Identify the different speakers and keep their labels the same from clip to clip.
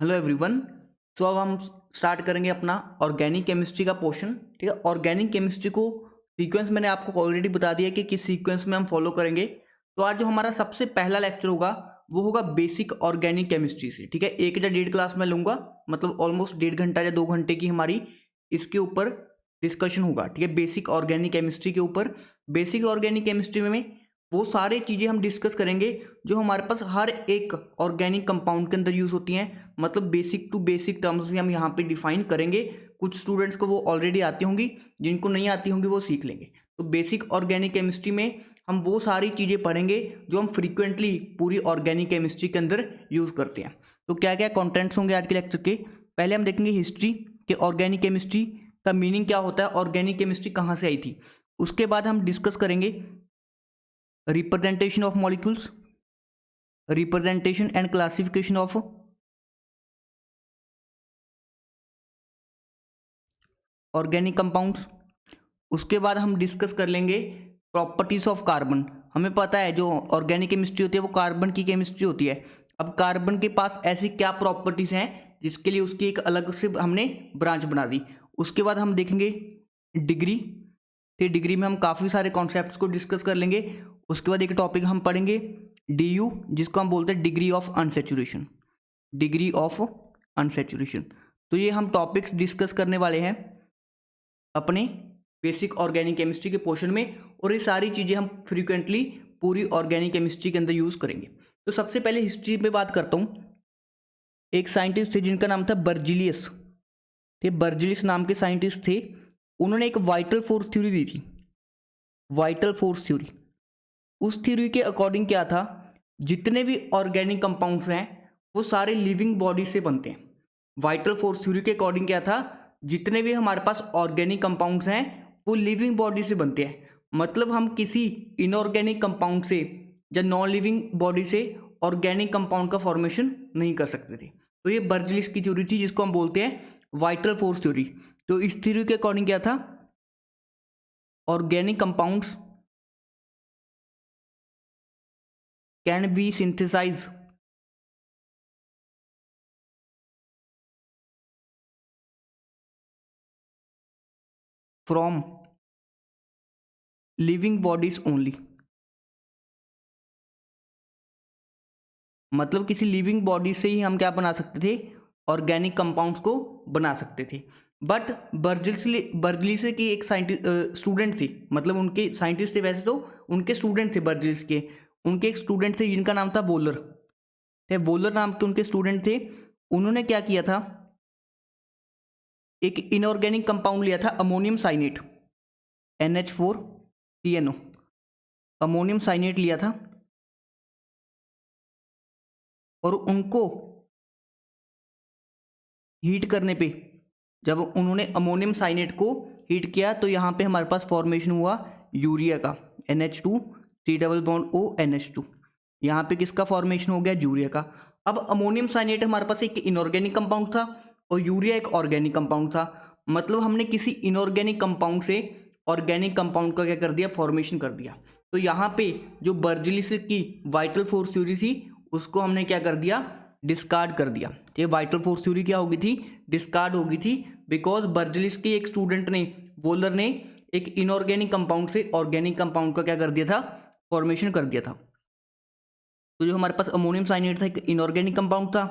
Speaker 1: Hello everyone. सो अब हम start करेंगे अपना ऑर्गेनिक केमिस्ट्री का पोर्शन। ठीक है, ऑर्गेनिक केमिस्ट्री को सीक्वेंस मैंने आपको ऑलरेडी बता दिया कि किस सीक्वेंस में हम फॉलो करेंगे। तो आज जो हमारा सबसे पहला लेक्चर होगा वो होगा बेसिक ऑर्गेनिक केमिस्ट्री से। ठीक है, 1 या 1.5 क्लास में लूँगा, मतलब ऑलमोस्ट 1.5 घंटा या 2 घंटे की हमारी इसके ऊपर डिस्कशन होगा। ठीक है, बेसिक ऑर्गेनिक केमिस्ट्री के ऊपर। बेसिक ऑर्गेनिक केमिस्ट्री में वो सारी चीज़ें हम डिस्कस करेंगे जो हमारे पास हर एक ऑर्गेनिक कंपाउंड के अंदर यूज़ होती हैं। मतलब बेसिक टू बेसिक टर्म्स भी हम यहाँ पे डिफाइन करेंगे। कुछ स्टूडेंट्स को वो ऑलरेडी आती होंगी, जिनको नहीं आती होंगी वो सीख लेंगे। तो बेसिक ऑर्गेनिक केमिस्ट्री में हम वो सारी चीज़ें पढ़ेंगे जो हम फ्रीक्वेंटली पूरी ऑर्गेनिक केमिस्ट्री के अंदर यूज़ करते हैं। तो क्या क्या कॉन्टेंट्स होंगे आज के लेक्चर के? पहले हम देखेंगे हिस्ट्री के ऑर्गेनिक केमिस्ट्री का मीनिंग क्या होता है, ऑर्गेनिक केमिस्ट्री कहाँ से आई थी। उसके बाद हम डिस्कस करेंगे representation of molecules, representation and classification of organic compounds. उसके बाद हम डिस्कस कर लेंगे प्रॉपर्टीज ऑफ कार्बन। हमें पता है जो ऑर्गेनिक केमिस्ट्री होती है वो कार्बन की केमिस्ट्री होती है। अब कार्बन के पास ऐसी क्या प्रॉपर्टीज हैं जिसके लिए उसकी एक अलग से हमने ब्रांच बना दी। उसके बाद हम देखेंगे डिग्री। तो डिग्री में हम काफ़ी सारे कॉन्सेप्ट्स को डिस्कस कर लेंगे। उसके बाद एक टॉपिक हम पढ़ेंगे DU, जिसको हम बोलते हैं degree of unsaturation. Degree of unsaturation. तो ये हम टॉपिक्स डिस्कस करने वाले हैं अपने बेसिक ऑर्गेनिक केमिस्ट्री के पोर्शन में, और ये सारी चीज़ें हम फ्रीक्वेंटली पूरी ऑर्गेनिक केमिस्ट्री के अंदर यूज़ करेंगे। तो सबसे पहले हिस्ट्री पे बात करता हूँ। एक साइंटिस्ट थे जिनका नाम था बर्जिलियस। ये बर्जिलियस नाम के साइंटिस्ट थे। उन्होंने एक वाइटल फोर्स थ्योरी दी थी, वाइटल फोर्स थ्योरी। उस थ्योरी के अकॉर्डिंग क्या था, जितने भी ऑर्गेनिक कंपाउंड्स हैं वो सारे लिविंग बॉडी से बनते हैं। वाइटल फोर्स थ्योरी के अकॉर्डिंग क्या था, जितने भी हमारे पास ऑर्गेनिक कंपाउंड्स हैं वो लिविंग बॉडी से बनते हैं। मतलब हम किसी इनऑर्गेनिक कंपाउंड से या नॉन लिविंग बॉडी से ऑर्गेनिक कंपाउंड का फॉर्मेशन नहीं कर सकते थे। तो ये बर्जिलियस की थ्योरी थी, जिसको हम बोलते हैं वाइटल फोर्स थ्योरी। तो इस थ्योरी के अकॉर्डिंग क्या था, organic compounds can be synthesized from living bodies only। मतलब किसी लिविंग बॉडी से ही हम क्या बना सकते थे, ऑर्गेनिक कंपाउंड्स को बना सकते थे। बट बर्जिलियस की एक साइंटिस्ट स्टूडेंट थी, मतलब उनके साइंटिस्ट थे वैसे तो, उनके स्टूडेंट थे बर्जिलियस के। उनके एक स्टूडेंट थे जिनका नाम था वोलर। वोलर नाम के उनके स्टूडेंट थे। उन्होंने क्या किया था, एक इनऑर्गेनिक कंपाउंड लिया था अमोनियम साइनेट, NH4CnO। अमोनियम साइनेट लिया था और उनको हीट करने पे, जब उन्होंने अमोनियम साइनेट को हीट किया तो यहाँ पे हमारे पास फॉर्मेशन हुआ यूरिया का, NH2C+O NH2। यहाँ पे किसका फॉर्मेशन हो गया, यूरिया का। अब अमोनियम साइनेट हमारे पास एक इनऑर्गेनिक कंपाउंड था और यूरिया एक ऑर्गेनिक कंपाउंड था। मतलब हमने किसी इनऑर्गेनिक कंपाउंड से ऑर्गेनिक कंपाउंड का क्या कर दिया, फॉर्मेशन कर दिया। तो यहाँ पे जो बर्जिलियस की वाइटल फोर्स थ्योरी थी उसको हमने क्या कर दिया, डिस्कार्ड कर दिया। ठीक है, वाइटल फोर्स थ्योरी क्या होगी थी, डिस्कार्ड होगी थी, बिकॉज बर्जिलियस के एक स्टूडेंट ने, वोलर ने, एक इनऑर्गेनिक कंपाउंड से ऑर्गेनिक कंपाउंड का क्या कर दिया था, फॉर्मेशन कर दिया था। तो जो हमारे पास अमोनियम साइनेट था एक इनऑर्गेनिक कंपाउंड था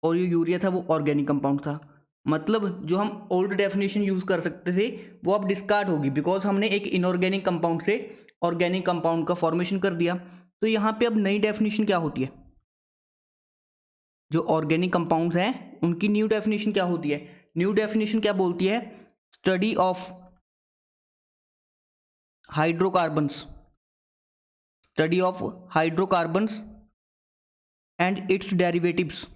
Speaker 1: और ये यूरिया था वो ऑर्गेनिक कंपाउंड था। मतलब जो हम ओल्ड डेफिनेशन यूज़ कर सकते थे वो अब डिस्कार्ड होगी, बिकॉज हमने एक इनऑर्गेनिक कंपाउंड से ऑर्गेनिक कंपाउंड का फॉर्मेशन कर दिया। तो यहाँ पे अब नई डेफिनेशन क्या होती है, जो ऑर्गेनिक कंपाउंड्स हैं उनकी न्यू डेफिनेशन क्या होती है। न्यू डेफिनेशन क्या बोलती है, study of hydrocarbons, study of hydrocarbons and it's derivatives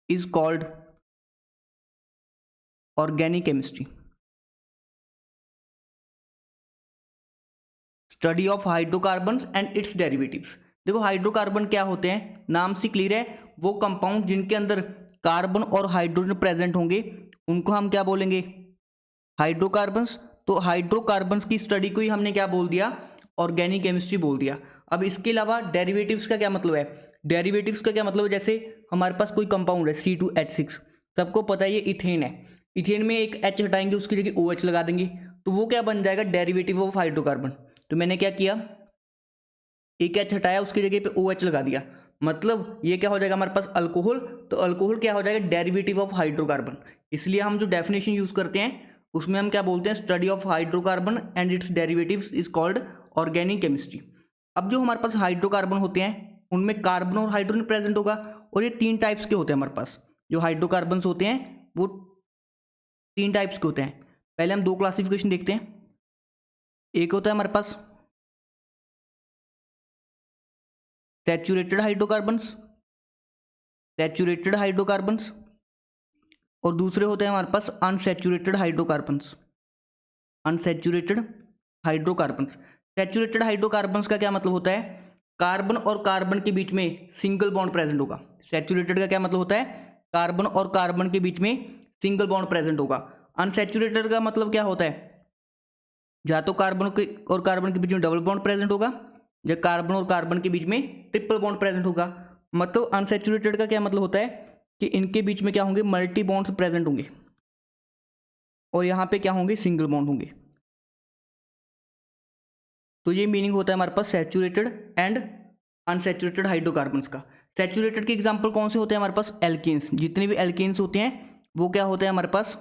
Speaker 1: is called organic chemistry. Study of hydrocarbons and it's derivatives. देखो हाइड्रोकार्बन क्या होते हैं, नाम से क्लियर है, वो कंपाउंड जिनके अंदर कार्बन और हाइड्रोजन प्रेजेंट होंगे उनको हम क्या बोलेंगे, हाइड्रोकार्बन्स। तो हाइड्रोकार्बन्स की स्टडी को ही हमने क्या बोल दिया, ऑर्गेनिक केमिस्ट्री बोल दिया। अब इसके अलावा डेरिवेटिव्स का क्या मतलब है, डेरिवेटिव्स का क्या मतलब है, जैसे हमारे पास कोई कंपाउंड है C2H6, सबको पता है ये इथेन है, इथेन में एक H हटाएंगे उसकी जगह OH लगा देंगे, तो वो क्या बन जाएगा, डेरिवेटिव ऑफ हाइड्रोकार्बन। तो मैंने क्या किया, एक H हटाया उसकी जगह पे OH लगा दिया, मतलब ये क्या हो जाएगा हमारे पास अल्कोहल, तो अल्कोहल क्या हो जाएगा, डेरिवेटिव ऑफ हाइड्रोकार्बन। इसलिए हम जो डेफिनेशन यूज करते हैं उसमें हम क्या बोलते हैं, study of hydrocarbon and it's derivatives is called organic chemistry. अब जो हमारे पास हाइड्रोकार्बन होते हैं उनमें कार्बन और हाइड्रोजन प्रेजेंट होगा, और ये 3 टाइप्स के होते हैं हमारे पास, जो हाइड्रोकार्बन्स होते हैं वो 3 टाइप्स के होते हैं। पहले हम 2 क्लासिफिकेशन देखते हैं। एक होता है हमारे पास सैचुरेटेड हाइड्रोकार्बन्स, सैचुरेटेड हाइड्रोकार्बन्स, और दूसरे होते हैं हमारे पास unsaturated hydrocarbons, unsaturated hydrocarbons. Saturated hydrocarbons का क्या मतलब होता है, कार्बन और कार्बन के बीच में सिंगल बॉन्ड प्रेजेंट होगा। सैचुरेटेड का क्या मतलब होता है, कार्बन और कार्बन के बीच में सिंगल बॉन्ड प्रेजेंट होगा। अनसैचुरेटेड का मतलब क्या होता है, या तो कार्बन और कार्बन के बीच में डबल बॉन्ड प्रेजेंट होगा, या कार्बन और कार्बन के बीच में ट्रिपल बॉन्ड प्रेजेंट होगा। मतलब अनसैचुरेटेड का क्या मतलब होता है कि इनके बीच में क्या होंगे, मल्टी बॉन्ड्स प्रेजेंट होंगे, और यहाँ पे क्या होंगे, सिंगल बॉन्ड होंगे। तो ये मीनिंग होता है हमारे पास सैचुरेटेड एंड अनसैचुरेटेड हाइड्रोकार्बन्स का। सैचुरेटेड के एग्जांपल कौन से होते हैं हमारे पास, एल्केन्स, जितने भी एल्केन्स होते हैं वो क्या होते हैं हमारे पास,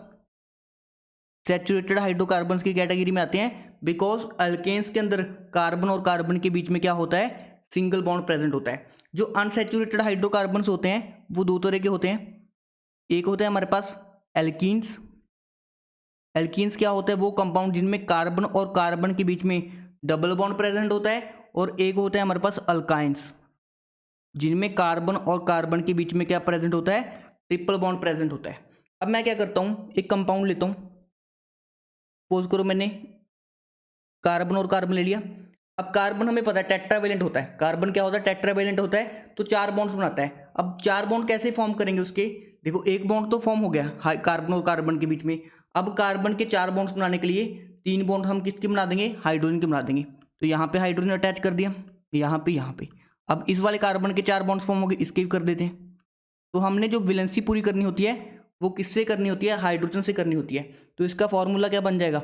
Speaker 1: सैचुरेटेड हाइड्रोकार्बन्स की कैटेगरी में आते हैं, बिकॉज एल्केन्स के अंदर कार्बन और कार्बन के बीच में क्या होता है, सिंगल बॉन्ड प्रेजेंट होता है। जो अनसैचुरेटेड हाइड्रोकार्बन्स होते हैं वो 2 तरह के होते हैं। एक होता है हमारे पास एल्कीन्स, एल्कीन्स क्या होता है, वो कंपाउंड जिनमें कार्बन और कार्बन के बीच में डबल बॉन्ड प्रेजेंट होता है, और एक होता है हमारे पास अल्काइंस, जिनमें कार्बन और कार्बन के बीच में क्या प्रेजेंट होता है, ट्रिपल बॉन्ड प्रेजेंट होता है। अब मैं क्या करता हूँ, एक कंपाउंड लेता हूँ, सपोज करो मैंने कार्बन और कार्बन ले लिया। अब कार्बन हमें पता है टेट्रावेलेंट होता है, कार्बन क्या होता है, टेट्रावेलेंट होता है, तो 4 बॉन्ड्स बनाता है। अब 4 बॉन्ड कैसे फॉर्म करेंगे उसके, देखो एक बॉन्ड तो फॉर्म हो गया कार्बन और कार्बन के बीच में। अब कार्बन के 4 बॉन्ड्स बनाने के लिए 3 बॉन्ड हम किसके बना देंगे, हाइड्रोजन के बना देंगे। तो यहाँ पे हाइड्रोजन अटैच कर दिया, यहाँ पे। अब इस वाले कार्बन के 4 बॉन्ड्स फॉर्म हो गए, इसके भी कर देते हैं। तो हमने जो वैलेंसी पूरी करनी होती है वो किससे करनी होती है, हाइड्रोजन से करनी होती है। तो इसका फॉर्मूला क्या बन जाएगा,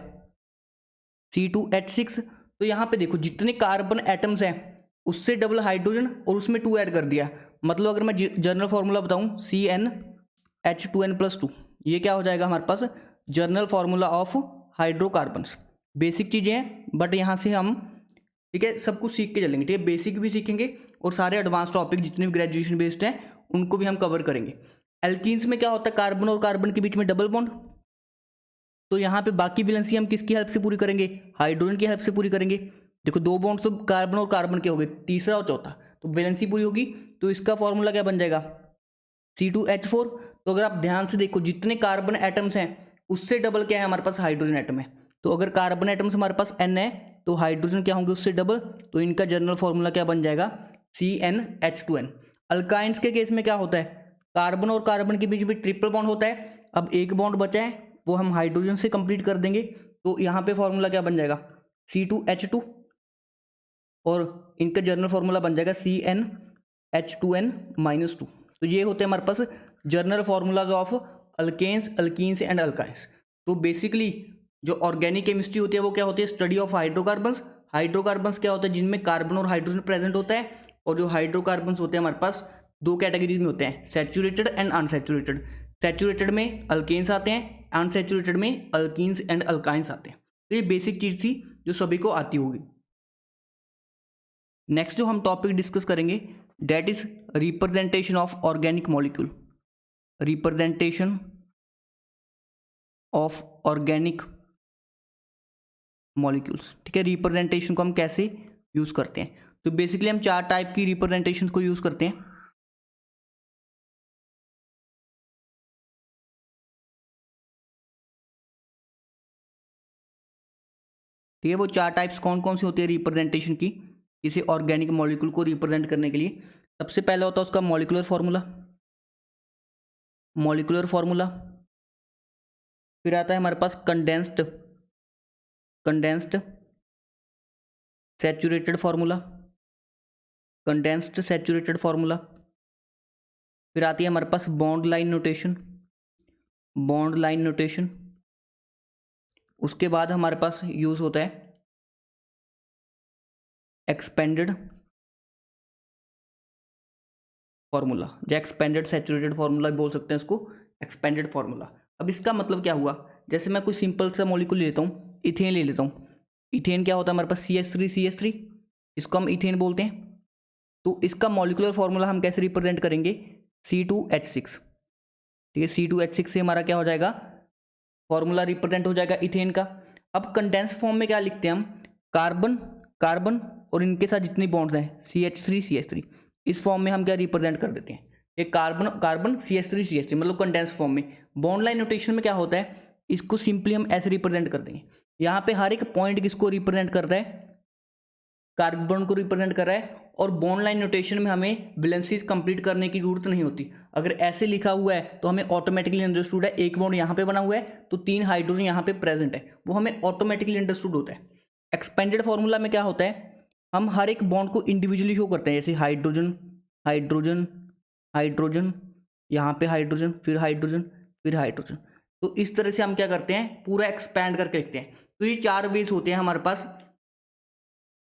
Speaker 1: C2H6। तो यहाँ पे देखो जितने कार्बन एटम्स हैं उससे डबल हाइड्रोजन और उसमें 2 ऐड कर दिया। मतलब अगर मैं जर्नल फॉर्मूला बताऊँ, CnH2n+2, ये क्या हो जाएगा हमारे पास, general formula of hydrocarbons. Basic चीज़ें हैं बट यहाँ से हम ठीक है सब कुछ सीख के चलेंगे, ठीक है, बेसिक भी सीखेंगे और सारे एडवांस टॉपिक जितने भी ग्रेजुएशन बेस्ड हैं उनको भी हम कवर करेंगे। एल्कीन्स में क्या होता है, कार्बन और कार्बन के बीच में डबल बॉन्ड, तो यहाँ पे बाकी वैलेंसी हम किसकी हेल्प से पूरी करेंगे, हाइड्रोजन की हेल्प से पूरी करेंगे। देखो 2 बॉन्ड्स तो कार्बन और कार्बन के हो गए, तीसरा और चौथा, तो वैलेंसी पूरी होगी। तो इसका फॉर्मूला क्या बन जाएगा, C2H4। तो अगर आप ध्यान से देखो जितने कार्बन एटम्स हैं उससे डबल क्या है हमारे पास, हाइड्रोजन एटम है। तो अगर कार्बन एटम्स हमारे पास N है तो हाइड्रोजन क्या होंगे उससे डबल, तो इनका जनरल फॉर्मूला क्या बन जाएगा, CnH2n। अल्काइंस के केस में क्या होता है, कार्बन और कार्बन के बीच में ट्रिपल बॉन्ड होता है। अब एक बॉन्ड बचा है वो हम हाइड्रोजन से कंप्लीट कर देंगे, तो यहाँ पे फॉर्मूला क्या बन जाएगा, C2H2, और इनका जर्नल फॉर्मूला बन जाएगा CnH2n-2। तो ये होते हैं हमारे पास general formulas of alkanes, alkenes and alkynes. तो बेसिकली जो ऑर्गेनिक केमिस्ट्री होती है वो क्या होती है, स्टडी ऑफ हाइड्रोकार्बन्स। हाइड्रोकार्बन्स क्या होता है, जिनमें कार्बन और हाइड्रोजन प्रेजेंट होता है, और जो हाइड्रोकार्बन्स होते हैं हमारे पास 2 कैटेगरीज में होते हैं, सैचुरेटेड एंड अनसैचुरेटेड। सैचुरेटेड में अल्केन्स आते हैं, अनसैचुरेटेड में अल्कीन्स एंड अल्काइंस आते हैं। तो ये बेसिक चीज़ थी जो सभी को आती होगी। नेक्स्ट जो हम टॉपिक डिस्कस करेंगे that is representation of organic molecule, representation of organic molecules. ठीक है, रिप्रेजेंटेशन को हम कैसे यूज करते हैं, तो बेसिकली हम 4 टाइप की रिप्रेजेंटेशन को यूज करते हैं। ठीक है, वो 4 टाइप्स कौन कौन सी होती है रिप्रेजेंटेशन की, किसी ऑर्गेनिक मॉलिक्यूल को रिप्रेजेंट करने के लिए। सबसे पहला होता है उसका मॉलिक्यूलर फार्मूला, मॉलिक्यूलर फार्मूला। फिर आता है हमारे पास condensed, condensed saturated formula, condensed saturated formula. फिर आती है हमारे पास bond line notation, bond line notation. उसके बाद हमारे पास यूज होता है एक्सपेंडेड फॉर्मूला, या एक्सपेंडेड सैचुरेटेड फॉर्मूला बोल सकते हैं इसको, एक्सपेंडेड फॉर्मूला। अब इसका मतलब क्या हुआ, जैसे मैं कोई सिंपल सा मॉलिक्यूल ले लेता हूँ, इथेन ले लेता हूँ। इथेन क्या होता है हमारे पास, CH3, इसको हम इथेन बोलते हैं। तो इसका मॉलिक्यूलर फॉर्मूला हम कैसे रिप्रेजेंट करेंगे, C2H6। ठीक है, C2H6 से हमारा क्या हो जाएगा, फॉर्मूला रिप्रेजेंट हो जाएगा इथेन का। अब कंडेंस फॉर्म में क्या लिखते हैं हम, कार्बन कार्बन और इनके साथ जितनी बॉन्ड्स हैं CH3, इस फॉर्म में हम क्या रिप्रेजेंट कर देते हैं, ये कार्बन कार्बन CH3, मतलब कंडेंस फॉर्म में। बॉन्ड लाइन नोटेशन में क्या होता है, इसको सिंपली हम ऐसे रिप्रेजेंट कर देंगे। यहाँ पे हर एक पॉइंट किसको रिप्रेजेंट करता है, कार्बन को रिप्रेजेंट कर रहा है। और बॉन्ड लाइन नोटेशन में हमें वैलेंसीज कंप्लीट करने की जरूरत नहीं होती। अगर ऐसे लिखा हुआ है तो हमें ऑटोमेटिकली अंडरस्टूड है, एक बॉन्ड यहाँ पे बना हुआ है तो 3 हाइड्रोजन यहाँ पे प्रेजेंट है, वो हमें ऑटोमेटिकली अंडरस्टूड होता है। एक्सपेंडेड फॉर्मूला में क्या होता है, हम हर एक बॉन्ड को इंडिविजुअली शो करते हैं, जैसे हाइड्रोजन हाइड्रोजन हाइड्रोजन, यहाँ पे हाइड्रोजन, फिर हाइड्रोजन, फिर हाइड्रोजन। तो इस तरह से हम क्या करते हैं, पूरा एक्सपैंड करके लिखते हैं। तो ये 4 वेज होते हैं हमारे पास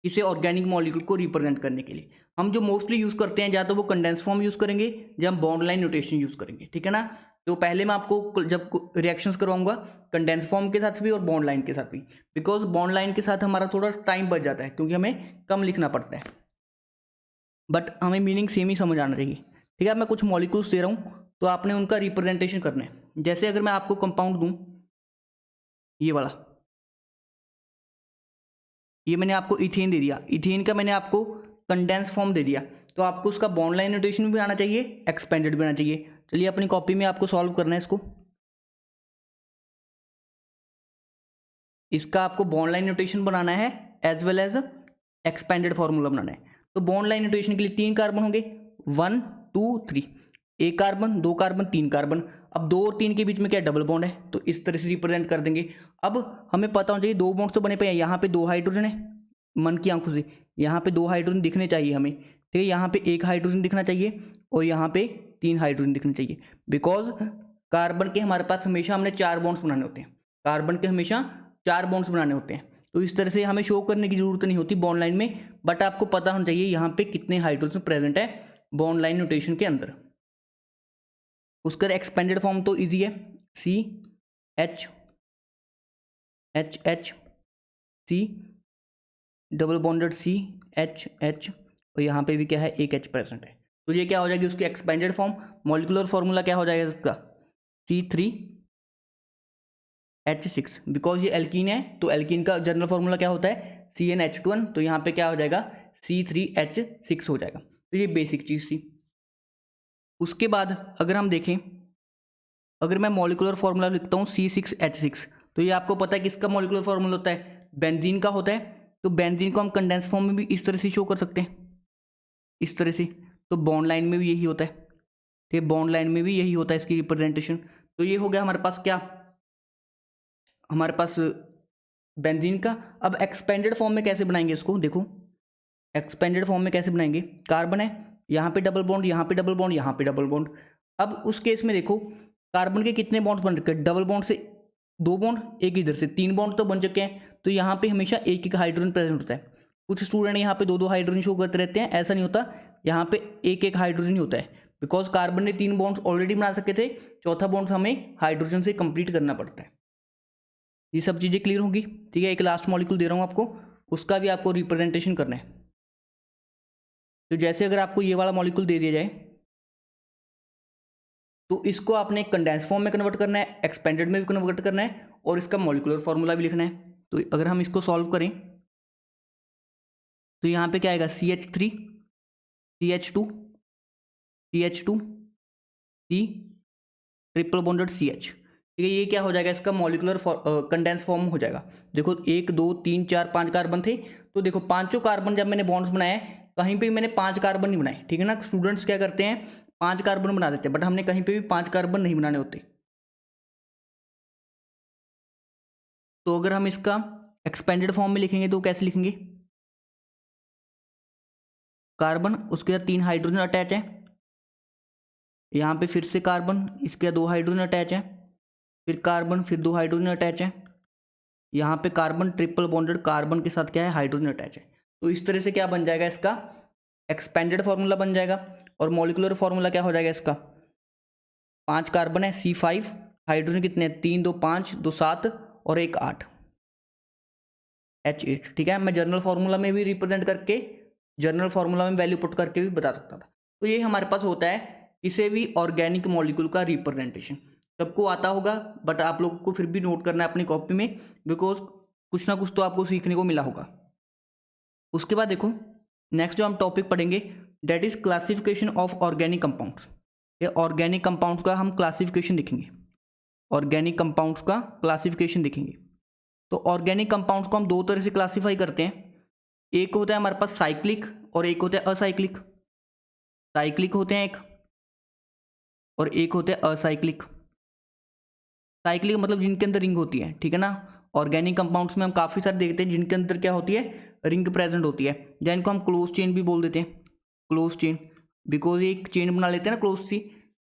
Speaker 1: इसे ऑर्गेनिक मॉलिक्यूल को रिप्रेजेंट करने के लिए। हम जो मोस्टली यूज़ करते हैं, या तो वो कंडेंस फॉर्म यूज़ करेंगे या हम बॉन्ड लाइन नोटेशन यूज़ करेंगे। ठीक है ना। तो पहले मैं आपको जब रिएक्शंस करवाऊंगा कंडेंस फॉर्म के साथ भी और बॉन्ड लाइन के साथ भी, बिकॉज बॉन्ड लाइन के साथ हमारा थोड़ा टाइम बच जाता है क्योंकि हमें कम लिखना पड़ता है, बट हमें मीनिंग सेम ही समझ आना चाहिए। ठीक है, मैं कुछ मॉलिक्यूल्स दे रहा हूँ तो आपने उनका रिप्रेजेंटेशन करना है। जैसे अगर मैं आपको कंपाउंड दूँ, ये वाला, ये मैंने आपको इथेन दे दिया, इथेन का मैंने आपको कंडेंस फॉर्म दे दिया, तो आपको उसका बॉन्ड लाइन नोटेशन भी आना चाहिए, एक्सपेंडेड भी आना चाहिए। चलिए अपनी कॉपी में आपको सॉल्व करना है इसको। इसका आपको बॉन्ड लाइन नोटेशन बनाना है as well as expanded formula बनाना है। तो बॉन्ड लाइन नोटेशन के लिए 3 कार्बन होंगे, 1 2 3, एक कार्बन, 2 कार्बन, 3 कार्बन। अब 2 और 3 के बीच में क्या डबल बॉन्ड है, तो इस तरह से रिप्रेजेंट कर देंगे। अब हमें पता होना चाहिए 2 बॉन्ड्स तो बने पे हैं, यहाँ पे 2 हाइड्रोजन है, मन की आंखों से यहाँ पे 2 हाइड्रोजन दिखने चाहिए हमें। ठीक है, यहाँ पे 1 हाइड्रोजन दिखना चाहिए और यहाँ पे 3 हाइड्रोजन दिखने चाहिए, बिकॉज कार्बन के हमारे पास हमेशा हमने 4 बॉन्ड्स बनाने होते हैं, कार्बन के हमेशा 4 बॉन्ड्स बनाने होते हैं। तो इस तरह से हमें शो करने की जरूरत नहीं होती बॉन्ड लाइन में, बट आपको पता होना चाहिए यहाँ पे कितने हाइड्रोजन प्रेजेंट है बॉन्ड लाइन नोटेशन के अंदर। उसका एक्सपेंडेड फॉर्म तो इजी है, CH HH C double bonded CH और यहाँ पे भी क्या है, एक H प्रेजेंट है। तो ये क्या हो जाएगी उसकी एक्सपेंडेड फॉर्म। मॉलिक्यूलर फॉर्मूला क्या हो जाएगा इसका, C3H6, बिकॉज ये एल्कीन है तो एल्कीन का जनरल फॉर्मूला क्या होता है, CnH2n, तो यहाँ पे क्या हो जाएगा C3H6 हो जाएगा। तो ये बेसिक चीज़ थी। उसके बाद अगर हम देखें, अगर मैं मॉलिक्यूलर फॉर्मूला लिखता हूँ C6H6, तो ये आपको पता है किसका मॉलिक्यूलर फॉर्मूला होता है, बेंजीन का होता है। तो बेंजीन को हम कंडेंस फॉर्म में भी इस तरह से शो कर सकते हैं, इस तरह से। तो बॉन्ड लाइन में भी यही होता है, ठीक है, बॉन्ड लाइन में भी यही होता है इसकी रिप्रेजेंटेशन। तो ये हो गया हमारे पास क्या, हमारे पास बेंजीन का। अब एक्सपेंडेड फॉर्म में कैसे बनाएंगे इसको, देखो एक्सपेंडेड फॉर्म में कैसे बनाएंगे, कार्बन है, यहाँ पे डबल बॉन्ड, यहाँ पे डबल बॉन्ड, यहाँ पे डबल बॉन्ड। अब उस केस में देखो कार्बन के कितने बॉन्ड्स बन रखे हैं, डबल बॉन्ड से 2 बॉन्ड, एक इधर से 3 बॉन्ड तो बन चुके हैं। तो यहाँ पे हमेशा एक एक हाइड्रोजन प्रेजेंट होता है। कुछ स्टूडेंट यहाँ पे 2-2 हाइड्रोजन शो करते रहते हैं, ऐसा नहीं होता, यहाँ पे एक एक हाइड्रोजन ही होता है, बिकॉज कार्बन ने 3 बॉन्ड्स ऑलरेडी बना सके थे, चौथा बॉन्ड हमें हाइड्रोजन से कंप्लीट करना पड़ता है। ये सब चीज़ें क्लियर होंगी। ठीक है, एक लास्ट मॉलिक्यूल दे रहा हूँ आपको, उसका भी आपको रिप्रेजेंटेशन करना है। तो जैसे अगर आपको ये वाला मॉलिक्यूल दे दिया जाए, तो इसको आपने कंडेंस फॉर्म में कन्वर्ट करना है, एक्सपेंडेड में भी कन्वर्ट करना है, और इसका मॉलिक्यूलर फॉर्मूला भी लिखना है। तो अगर हम इसको सॉल्व करें तो यहाँ पे क्या आएगा, CH3 CH2 CH2 C triple bonded CH। ठीक है, ये क्या हो जाएगा, इसका मॉलिक्यूलर कंडेंस फॉर्म हो जाएगा। देखो 1 2 3 4 5 कार्बन थे, तो देखो पांचों कार्बन जब मैंने बॉन्ड्स बनाए, कहीं पे भी मैंने 5 कार्बन नहीं बनाए। ठीक है ना, स्टूडेंट्स क्या करते हैं 5 कार्बन बना देते हैं, बट हमने कहीं पे भी 5 कार्बन नहीं बनाने होते। तो अगर हम इसका एक्सपेंडेड फॉर्म में लिखेंगे तो कैसे लिखेंगे, कार्बन, उसके साथ 3 हाइड्रोजन अटैच है, यहाँ पे फिर से कार्बन, इसके 2 हाइड्रोजन अटैच है, फिर कार्बन, फिर 2 हाइड्रोजन अटैच है, यहाँ पे कार्बन ट्रिपल बॉन्डेड, कार्बन के साथ क्या है, हाइड्रोजन अटैच है। तो इस तरह से क्या बन जाएगा, इसका एक्सपेंडेड फार्मूला बन जाएगा। और मॉलिक्यूलर फार्मूला क्या हो जाएगा इसका, 5 कार्बन है, C5, हाइड्रोजन कितने हैं, 3 2 5 2 7 और 1 8, H8। ठीक है, मैं जर्नल फार्मूला में भी रिप्रेजेंट करके, जर्नल फार्मूला में वैल्यू पुट करके भी बता सकता था। तो ये हमारे पास होता है किसी भी ऑर्गेनिक मॉलिक्यूल का रिप्रेजेंटेशन। सबको आता होगा, बट आप लोगों को फिर भी नोट करना है अपनी कॉपी में, बिकॉज कुछ ना कुछ तो आपको सीखने को मिला होगा। उसके बाद देखो नेक्स्ट जो हम टॉपिक पढ़ेंगे, that is classification of organic compounds. ये ऑर्गेनिक कंपाउंड्स का हम क्लासिफिकेशन देखेंगे, ऑर्गेनिक कंपाउंड्स का क्लासिफिकेशन देखेंगे। तो ऑर्गेनिक कंपाउंड्स को हम 2 तरह से क्लासीफाई करते हैं। एक होता है हमारे पास साइक्लिक और एक होता है असाइक्लिक। साइक्लिक होते हैं एक, और एक होते हैं असाइक्लिक। साइक्लिक मतलब जिनके अंदर रिंग होती है, ठीक है ना। ऑर्गेनिक कंपाउंड्स में हम काफ़ी सारे देखते हैं जिनके अंदर क्या होती है, रिंग प्रेजेंट होती है, जिनको हम क्लोज चेन भी बोल देते हैं, क्लोज चेन, बिकॉज ये एक चेन बना लेते हैं ना क्लोज सी,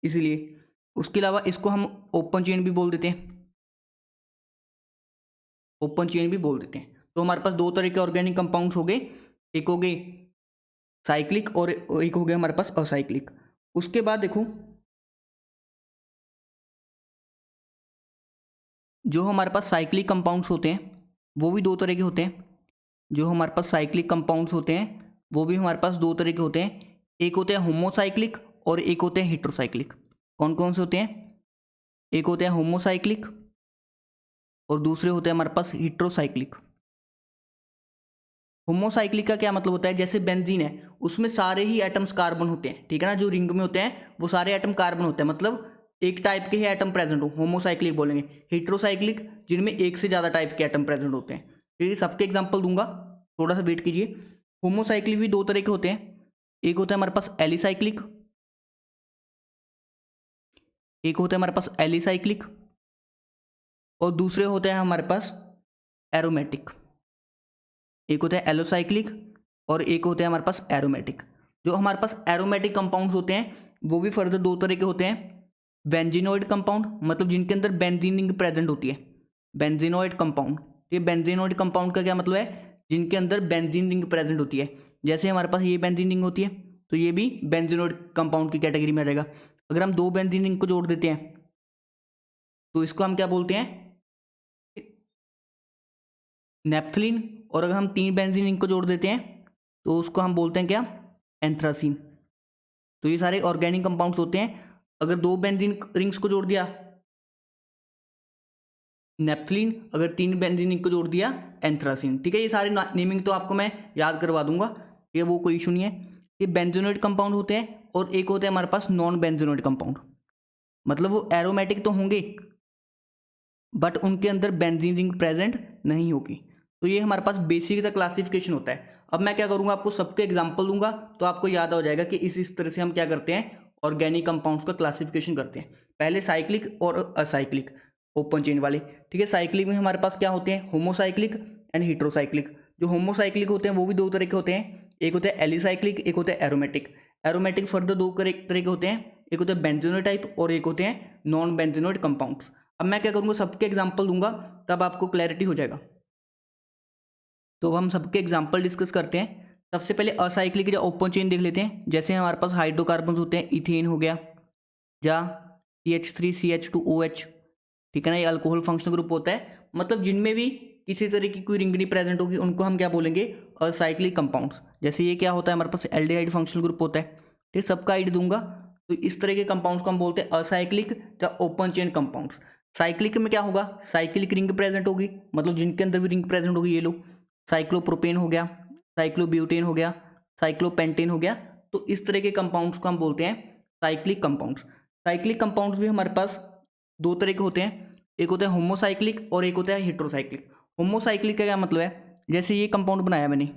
Speaker 1: इसलिए। उसके अलावा इसको हम ओपन चेन भी बोल देते हैं, ओपन चेन भी बोल देते हैं। तो हमारे पास 2 तरह के ऑर्गेनिक कंपाउंड्स हो गए, एक हो गए साइक्लिक और एक हो गया हमारे पास असाइक्लिक। उसके बाद देखो जो हमारे पास साइक्लिक कंपाउंड्स होते हैं वो भी 2 तरह के होते हैं। जो हमारे पास साइक्लिक कंपाउंड्स होते हैं वो भी हमारे पास 2 तरह के होते हैं। एक होते हैं होमोसाइक्लिक और एक होते हैं हेट्रोसाइक्लिक। कौन कौन से होते हैं, एक होते हैं होमोसाइक्लिक और दूसरे होते हैं हमारे पास हेट्रोसाइक्लिक। होमोसाइक्लिक का क्या मतलब होता है, जैसे बेंजीन है उसमें सारे ही एटम्स कार्बन होते हैं, ठीक है ना। जो रिंग में होते हैं वो सारे एटम कार्बन होते हैं, मतलब एक टाइप के ही एटम प्रेजेंट हो, होमोसाइक्लिक बोलेंगे। हेट्रोसाइक्लिक जिनमें एक से ज़्यादा टाइप के एटम प्रेजेंट होते हैं। ठीक है, सबके एग्जाम्पल दूंगा, थोड़ा सा वेट कीजिए। होमोसाइक्लिक भी 2 तरह के होते हैं, एक होता है हमारे पास एलिसाइक्लिक, एक होता है हमारे पास एलिसाइक्लिक, और दूसरे होते हैं हमारे पास एरोमेटिक। एक होता है एलोसाइक्लिक और एक होता है हमारे पास एरोमेटिक। जो हमारे पास एरोमेटिक कंपाउंड्स होते हैं वो भी फर्दर 2 तरह के होते हैं। बेंजीनोइड कंपाउंड, मतलब जिनके अंदर बेंजीन रिंग प्रेजेंट होती है, बेंजीनोइड कंपाउंड। ये बेंजीनोइड कंपाउंड का क्या मतलब है, जिनके अंदर बेंजीन रिंग प्रेजेंट होती है। जैसे हमारे पास ये बेंजीन रिंग होती है तो ये भी बेंजीनोइड कंपाउंड की कैटेगरी में आ जाएगा। अगर हम 2 बेंजीन रिंग को जोड़ देते हैं तो इसको हम क्या बोलते हैं, नेप्थलीन। और अगर हम 3 बेंजीन रिंग को जोड़ देते हैं तो उसको हम बोलते हैं क्या, एंथ्रासीन। तो ये सारे ऑर्गेनिक कंपाउंड्स होते हैं। अगर 2 बेंजीन रिंग्स को जोड़ दिया नेप्थलीन, अगर 3 बेंजीन रिंग को जोड़ दिया एंथ्रासीन। ठीक है, ये सारे नेमिंग तो आपको मैं याद करवा दूंगा, ये वो कोई इशू नहीं है। ये बेंजोनोइड कंपाउंड होते हैं और एक होते हैं हमारे पास नॉन बेंजोनोइड कंपाउंड, मतलब वो एरोमेटिक तो होंगे बट उनके अंदर बेंजीन रिंग प्रेजेंट नहीं होगी। तो ये हमारे पास बेसिक सा क्लासिफिकेशन होता है। अब मैं क्या करूँगा, आपको सबके एग्जाम्पल दूंगा तो आपको याद हो जाएगा कि इस तरह से हम क्या करते हैं, ऑर्गेनिक कंपाउंड्स का क्लासिफिकेशन करते हैं। पहले साइक्लिक और असाइक्लिक, ओपन चेन वाले। ठीक है, साइक्लिक में हमारे पास क्या होते हैं, होमोसाइक्लिक एंड हेट्रोसाइक्लिक। जो होमोसाइक्लिक होते हैं वो भी 2 तरह के होते हैं, एक होता है एलिसाइक्लिक, एक होता है एरोमेटिक। एरोमेटिक फर्दर 2 तरह के होते हैं, एक होते हैं बेंजोनोइड टाइप और एक होते हैं नॉन बेंजोनोइड कंपाउंड्स। अब मैं क्या करूँगा, सबके एग्जाम्पल दूंगा तब आपको क्लैरिटी हो जाएगा। तो हम सबके एग्जाम्पल डिस्कस करते हैं। सबसे पहले असाइक्लिक या ओपन चेन देख लेते हैं। जैसे हमारे पास हाइड्रोकार्बन होते हैं, इथेन हो गया या CH3CH2OH, ठीक है ना। ये अल्कोहल फंक्शनल ग्रुप होता है, मतलब जिनमें भी किसी तरह की कोई रिंग नहीं प्रेजेंट होगी उनको हम क्या बोलेंगे, असाइक्लिक कंपाउंड्स। जैसे ये क्या होता है हमारे पास एल्डिहाइड फंक्शनल ग्रुप होता है। ठीक, सबका आइड दूंगा। तो इस तरह के कंपाउंड्स को हम बोलते हैं असाइक्लिक या ओपन चेन कंपाउंड्स। साइक्लिक में क्या होगा, साइक्लिक रिंग प्रेजेंट होगी, मतलब जिनके अंदर भी रिंग प्रेजेंट होगी। ये लो साइक्लोप्रोपेन हो गया, साइक्लोब्यूटेन हो गया, साइक्लोपेंटेन हो गया। तो इस तरह के कंपाउंड्स को हम बोलते हैं साइक्लिक कंपाउंड्स। साइक्लिक कंपाउंड्स भी हमारे पास 2 तरह के होते हैं, एक होता है होमोसाइक्लिक और एक होता है हेट्रोसाइक्लिक। होमोसाइक्लिक का क्या मतलब है, जैसे ये कंपाउंड बनाया मैंने,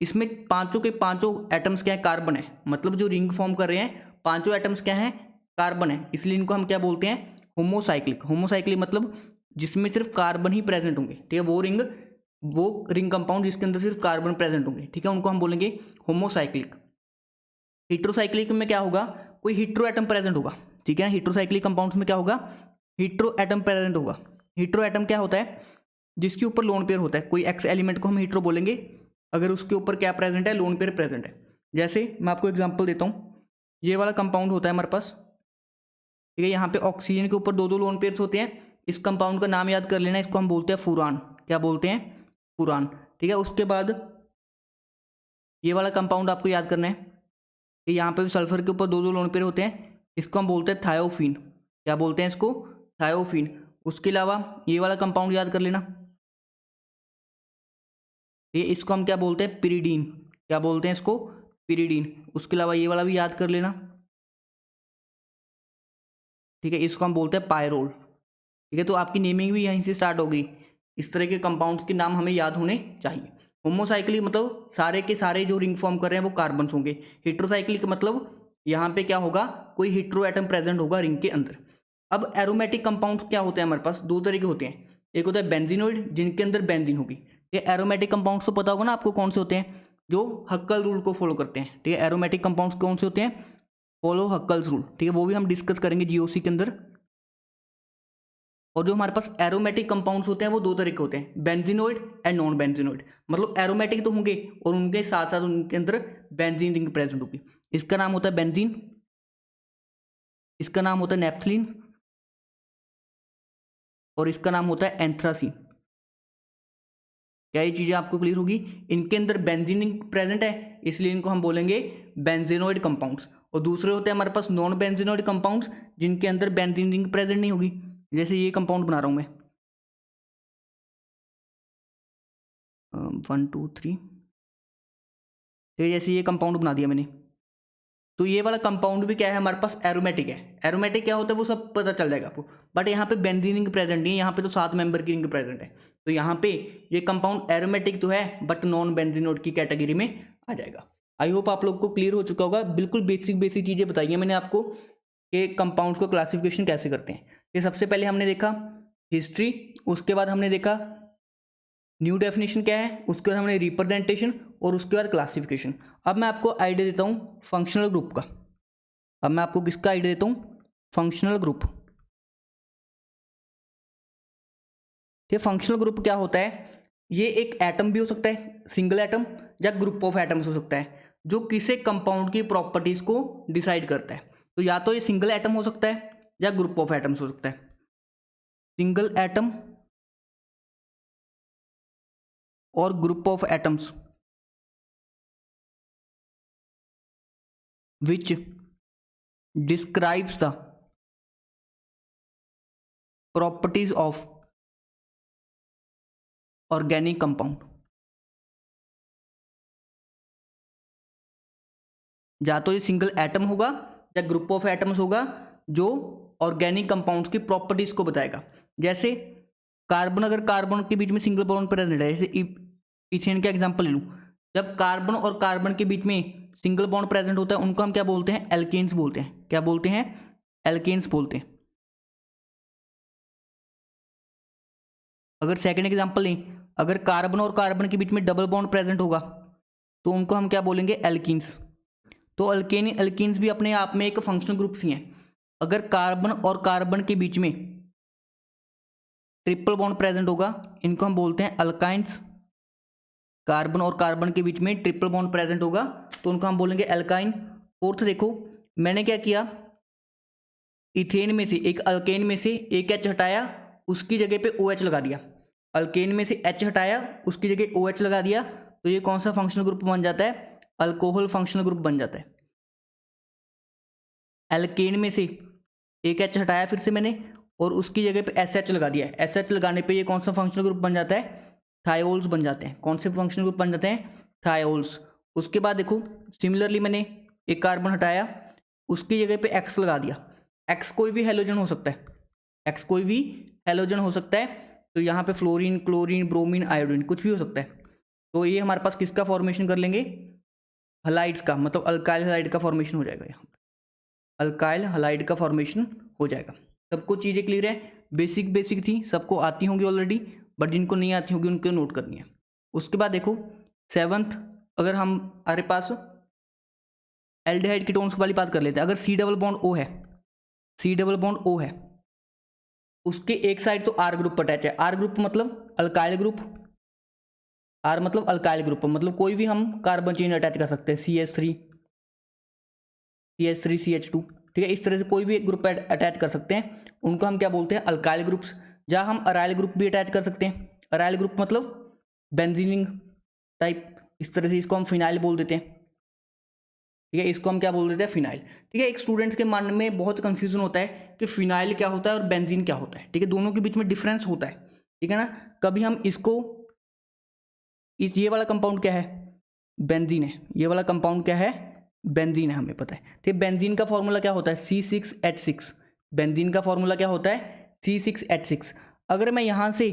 Speaker 1: इसमें पांचों के पांचों एटम्स क्या है, कार्बन है, मतलब जो रिंग फॉर्म कर रहे हैं पांचों एटम्स क्या है, कार्बन है, इसलिए इनको हम क्या बोलते हैं, होमोसाइक्लिक। होमोसाइक्लिक मतलब जिसमें सिर्फ कार्बन ही प्रेजेंट होंगे। ठीक है, वो रिंग कंपाउंड जिसके अंदर सिर्फ कार्बन प्रेजेंट होंगे, ठीक है, उनको हम बोलेंगे होमोसाइक्लिक। हेट्रोसाइक्लिक में क्या होगा, कोई हेट्रो एटम प्रेजेंट होगा, ठीक है ना। हेट्रोसाइक्लिक कंपाउंड्स में क्या होगा, हेट्रो एटम प्रेजेंट होगा। हेट्रो एटम क्या होता है, जिसके ऊपर लोन पेयर होता है। कोई एक्स एलिमेंट को हम हेट्रो बोलेंगे अगर उसके ऊपर क्या प्रेजेंट है, लोन पेयर प्रेजेंट है। जैसे मैं आपको एग्जांपल देता हूँ, ये वाला कंपाउंड होता है हमारे पास, ठीक है। यहाँ पे ऑक्सीजन के ऊपर दो दो लोन पेयर्स होते हैं। इस कंपाउंड का नाम याद कर लेना, इसको हम बोलते हैं फुरान। क्या बोलते हैं, फुरान, ठीक है। उसके बाद ये वाला कंपाउंड आपको याद करना है कि यहाँ पे भी सल्फर के ऊपर दो दो लोन पेयर होते हैं, इसको हम बोलते हैं थायोफीन। क्या बोलते हैं इसको, थायोफीन। उसके अलावा ये वाला कंपाउंड याद कर लेना, ये इसको हम क्या बोलते हैं, पिरिडीन। क्या बोलते हैं इसको, पिरिडीन। उसके अलावा ये वाला भी याद कर लेना, ठीक है, इसको हम बोलते हैं पायरोल, ठीक है। तो आपकी नेमिंग भी यहीं से स्टार्ट होगी। इस तरह के कंपाउंड्स के नाम हमें याद होने चाहिए। होमोसाइक्लिक मतलब सारे के सारे जो रिंग फॉर्म कर रहे हैं वो कार्बन्स होंगे। हेट्रोसाइक्लिक मतलब यहाँ पे क्या होगा, कोई हेट्रो एटम प्रेजेंट होगा रिंग के अंदर। अब एरोमेटिक कंपाउंड्स क्या होते हैं हमारे पास, दो तरह के होते हैं। एक होता है बेंजीनोइड, जिनके अंदर बेंजीन होगी। ये एरोमेटिक कंपाउंड्स तो पता होगा ना आपको कौन से होते हैं, जो हक्कल रूल को फॉलो करते हैं, ठीक है। एरोमेटिक कंपाउंड्स कौन से होते हैं, फॉलो हक्कल्स रूल, ठीक है। वो भी हम डिस्कस करेंगे जीओसी के अंदर। और जो हमारे पास एरोमेटिक कंपाउंड्स होते हैं वो दो तरह के होते हैं, बेंजीनोइड एंड नॉन बेंजीनोइड। मतलब एरोमेटिक तो होंगे और उनके साथ साथ उनके अंदर बेंजीन रिंग प्रेजेंट होगी। इसका नाम होता है बेंजीन, इसका नाम होता है नेप्थलीन, और इसका नाम होता है एंथ्रासीन। क्या ये चीज़ें आपको क्लियर होगी। इनके अंदर बेंजीन रिंग प्रेजेंट है, इसलिए इनको हम बोलेंगे बेंजीनोइड कंपाउंड्स। और दूसरे होते हैं हमारे पास नॉन बेंजीनोइड कंपाउंड्स, जिनके अंदर बेंजीन रिंग प्रेजेंट नहीं होगी। जैसे ये कंपाउंड बना रहा हूँ मैं, 1 2 3, तो जैसे ये कंपाउंड बना दिया मैंने, तो ये वाला कंपाउंड भी क्या है हमारे पास, एरोमेटिक है। एरोमेटिक क्या होता है वो सब पता चल जाएगा आपको, बट यहाँ पे बेंजीन रिंग प्रेजेंट नहीं है, यहाँ पे तो 7 मेंबर की रिंग प्रेजेंट है। तो यहाँ पे ये कंपाउंड एरोमेटिक तो है बट नॉन बेंजीनोइड की कैटेगरी में आ जाएगा। आई होप आप लोग को क्लियर हो चुका होगा। बिल्कुल बेसिक बेसिक चीज़ें बताई हैं मैंने आपको कि कंपाउंड को क्लासिफिकेशन कैसे करते हैं। ये सबसे पहले हमने देखा हिस्ट्री, उसके बाद हमने देखा न्यू डेफिनेशन क्या है, उसके बाद हमने रिप्रेजेंटेशन, और उसके बाद क्लासिफिकेशन। अब मैं आपको आइडिया देता हूँ फंक्शनल ग्रुप का। अब मैं आपको किसका आइडिया देता हूँ, फंक्शनल ग्रुप। ये फंक्शनल ग्रुप क्या होता है, ये एक एटम भी हो सकता है, सिंगल एटम, या ग्रुप ऑफ एटम्स हो सकता है, जो किसी कंपाउंड की प्रॉपर्टीज को डिसाइड करता है। तो या तो ये सिंगल एटम हो सकता है या ग्रुप ऑफ एटम्स हो सकता है। सिंगल एटम और group of atoms which describes the properties of organic compound। या तो ये सिंगल एटम होगा या ग्रुप ऑफ एटम्स होगा जो ऑर्गेनिक कंपाउंड्स की प्रॉपर्टीज को बताएगा। जैसे कार्बन, अगर कार्बन के बीच में सिंगल बॉन्ड प्रेजेंट है, जैसे इथेन का एग्जांपल ले लूँ, जब कार्बन और कार्बन के बीच में सिंगल बॉन्ड प्रेजेंट होता है उनको हम क्या बोलते हैं, एल्केन्स बोलते हैं। क्या बोलते हैं, एल्केन्स बोलते हैं। अगर सेकंड एग्जांपल लें, अगर कार्बन और कार्बन के बीच में डबल बॉन्ड प्रेजेंट होगा तो उनको हम क्या बोलेंगे, एल्कीन्स। तो एल्कीन्स भी अपने आप में एक फंक्शनल ग्रुप्स ही हैं। अगर कार्बन और कार्बन के बीच में ट्रिपल बॉन्ड प्रेजेंट होगा, इनको हम बोलते हैं अल्काइंस। कार्बन और कार्बन के बीच में ट्रिपल बॉन्ड प्रेजेंट होगा तो उनको हम बोलेंगे एल्काइन। फोर्थ देखो, मैंने क्या किया, इथेन में से एक अल्केन में से एक एच हटाया, उसकी जगह पे OH लगा दिया। अल्केन में से H हटाया, उसकी जगह OH लगा दिया, तो ये कौन सा फंक्शनल ग्रुप बन जाता है, अल्कोहल फंक्शनल ग्रुप बन जाता है। एल्केन में से एक H हटाया फिर से मैंने, और उसकी जगह पे SH लगा दिया। SH लगाने पे ये कौन सा फंक्शनल ग्रुप बन जाता है, थायोल्स बन जाते हैं। कौन से फंक्शनल ग्रुप बन जाते हैं, थायोल्स। उसके बाद देखो सिमिलरली मैंने एक कार्बन हटाया, उसकी जगह पे X लगा दिया। X कोई भी हेलोजन हो सकता है, X कोई भी हेलोजन हो सकता है। तो यहाँ पे फ्लोरीन, क्लोरीन, ब्रोमीन, आयोडीन कुछ भी हो सकता है। तो ये हमारे पास किसका फॉर्मेशन कर लेंगे, हलाइड्स का, मतलब अल्काइल हलाइड का फॉर्मेशन हो जाएगा। यहाँ अल्काइल हलाइड का फॉर्मेशन हो जाएगा। सबको चीज़ें क्लियर है, बेसिक बेसिक थी, सबको आती होंगी ऑलरेडी, बट जिनको नहीं आती होंगी उनको नोट करनी है। उसके बाद देखो सेवंथ, अगर हम हमारे पास एल्डिहाइड कीटोन्स वाली बात कर लेते हैं, अगर C डबल बॉन्ड O है सी डबल बॉन्ड O है, उसके एक साइड तो आर ग्रुप अटैच है। आर ग्रुप मतलब अल्काइल ग्रुप, आर मतलब अल्काइल ग्रुप, मतलब कोई भी हम कार्बन चेन अटैच कर सकते हैं, CH3 CH2, ठीक है। इस तरह से कोई भी एक ग्रुप अटैच कर सकते हैं, उनको हम क्या बोलते हैं, अल्काइल ग्रुप्स। जहाँ हम अराइल ग्रुप भी अटैच कर सकते हैं। अराइल ग्रुप मतलब बेंजीनिंग टाइप, इस तरह से इसको हम फिनाइल बोल देते हैं, ठीक है। इसको हम क्या बोल देते हैं, फिनाइल, ठीक है। एक स्टूडेंट्स के मन में बहुत कंफ्यूजन होता है कि फिनाइल क्या होता है और बेंजीन क्या होता है, ठीक है। दोनों के बीच में डिफरेंस होता है, ठीक है ना। कभी हम इसको ये वाला कंपाउंड क्या है, बेंजीन है। ये वाला कंपाउंड क्या है, बेंजीन है, हमें पता है, ठीक है। बेंजीन का फॉर्मूला क्या होता है, C6H6। बेंजीन का फॉर्मूला क्या होता है, C6H6। अगर मैं यहाँ से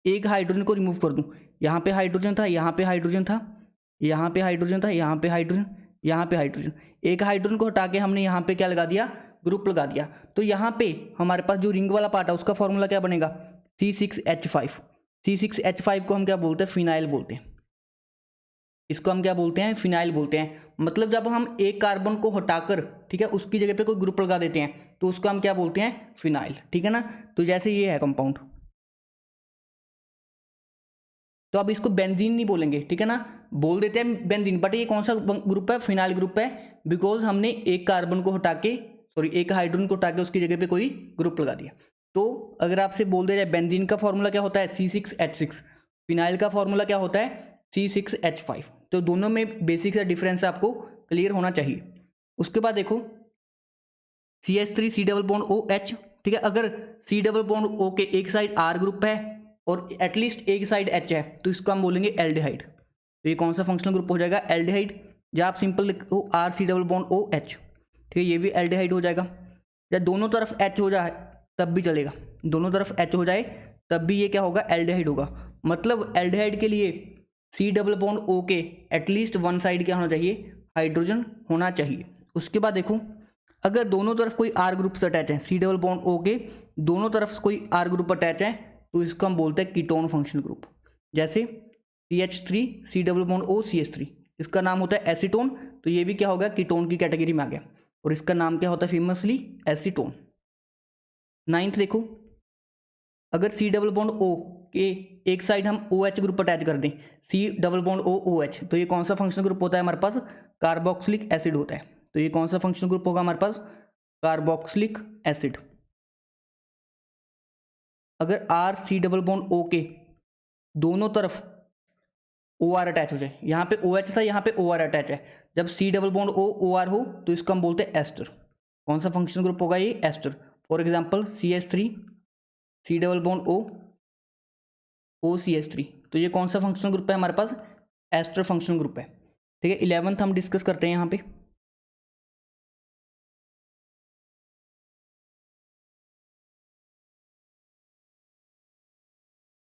Speaker 1: एक हाइड्रोजन को रिमूव कर दूं, यहाँ पे हाइड्रोजन था, यहाँ पे हाइड्रोजन था, यहाँ पे हाइड्रोजन था, यहाँ पे हाइड्रोजन, यहाँ पे हाइड्रोजन, एक हाइड्रोजन को हटा के हमने यहाँ पे क्या लगा दिया, ग्रुप लगा दिया। तो यहाँ पे हमारे पास जो रिंग वाला पार्ट है उसका फॉर्मूला क्या बनेगा, C6H5। C6H5 को हम क्या बोलते हैं, फिनाइल बोलते हैं। इसको हम क्या बोलते हैं, फिनाइल बोलते हैं। मतलब जब हम एक कार्बन को हटाकर, ठीक है, उसकी जगह पे कोई ग्रुप लगा देते हैं तो उसको हम क्या बोलते हैं, फिनाइल, ठीक है ना। तो जैसे ये है कंपाउंड, तो अब इसको बेंजीन नहीं बोलेंगे, ठीक है ना, बोल देते हैं बेंजीन, बट ये कौन सा ग्रुप है, फिनाइल ग्रुप है। बिकॉज हमने एक कार्बन को हटा के, सॉरी एक हाइड्रोजन को हटा के उसकी जगह पे कोई ग्रुप लगा दिया। तो अगर आपसे बोल दिया जाए बेंजीन का फॉर्मूला क्या होता है, C6H6, फिनाइल का फॉर्मूला क्या होता है, C6H5। तो दोनों में बेसिक सा डिफरेंस आपको क्लियर होना चाहिए। उसके बाद देखो CH3 C double bond OH, ठीक है। अगर C डबल बॉन्ड O के एक साइड R ग्रुप है और एटलीस्ट एक साइड H है तो इसको हम बोलेंगे एल्डिहाइड। तो ये कौन सा फंक्शनल ग्रुप हो जाएगा, एल्डिहाइड। या आप सिंपल लिखो RC डबल बॉन्ड OH, ठीक है, ये भी एल्डिहाइड हो जाएगा। या दोनों तरफ H हो जाए तब भी चलेगा, दोनों तरफ H हो जाए तब भी ये क्या होगा, एल्डिहाइड होगा। मतलब एल्डिहाइड के लिए C डबल बॉन्ड O के एटलीस्ट वन साइड क्या होना चाहिए, हाइड्रोजन होना चाहिए। उसके बाद देखो अगर दोनों तरफ कोई आर ग्रुप अटैच है, C डबल बॉन्ड O के दोनों तरफ कोई आर ग्रुप अटैच है तो इसको हम बोलते हैं कीटोन फंक्शनल ग्रुप। जैसे CH3 C double bond O CH3, इसका नाम होता है एसीटोन, तो ये भी क्या होगा, कीटोन की कैटेगरी में आ गया, और इसका नाम क्या होता है फेमसली, एसीटोन। 9th देखो अगर C डबल बॉन्ड O के एक साइड हम OH ग्रुप अटैच कर दें, C double bond O OH, तो ये कौन सा फंक्शनल ग्रुप होता है हमारे पास, कार्बोक्सिलिक एसिड होता है। तो ये कौन सा फंक्शनल ग्रुप होगा हमारे पास, कार्बोक्सिलिक एसिड। अगर R C double bond O के दोनों तरफ OR अटैच हो जाए, यहाँ पे OH था, यहाँ पे OR अटैच है, जब C double bond O OR हो तो इसको हम बोलते हैं एस्टर। कौन सा फंक्शनल ग्रुप होगा ये, ester. For example CH3 C double bond O OCH3, तो ये कौन सा फंक्शनल ग्रुप है हमारे पास, एस्टर फंक्शनल ग्रुप है, ठीक है। 11th हम डिस्कस करते हैं यहाँ पे।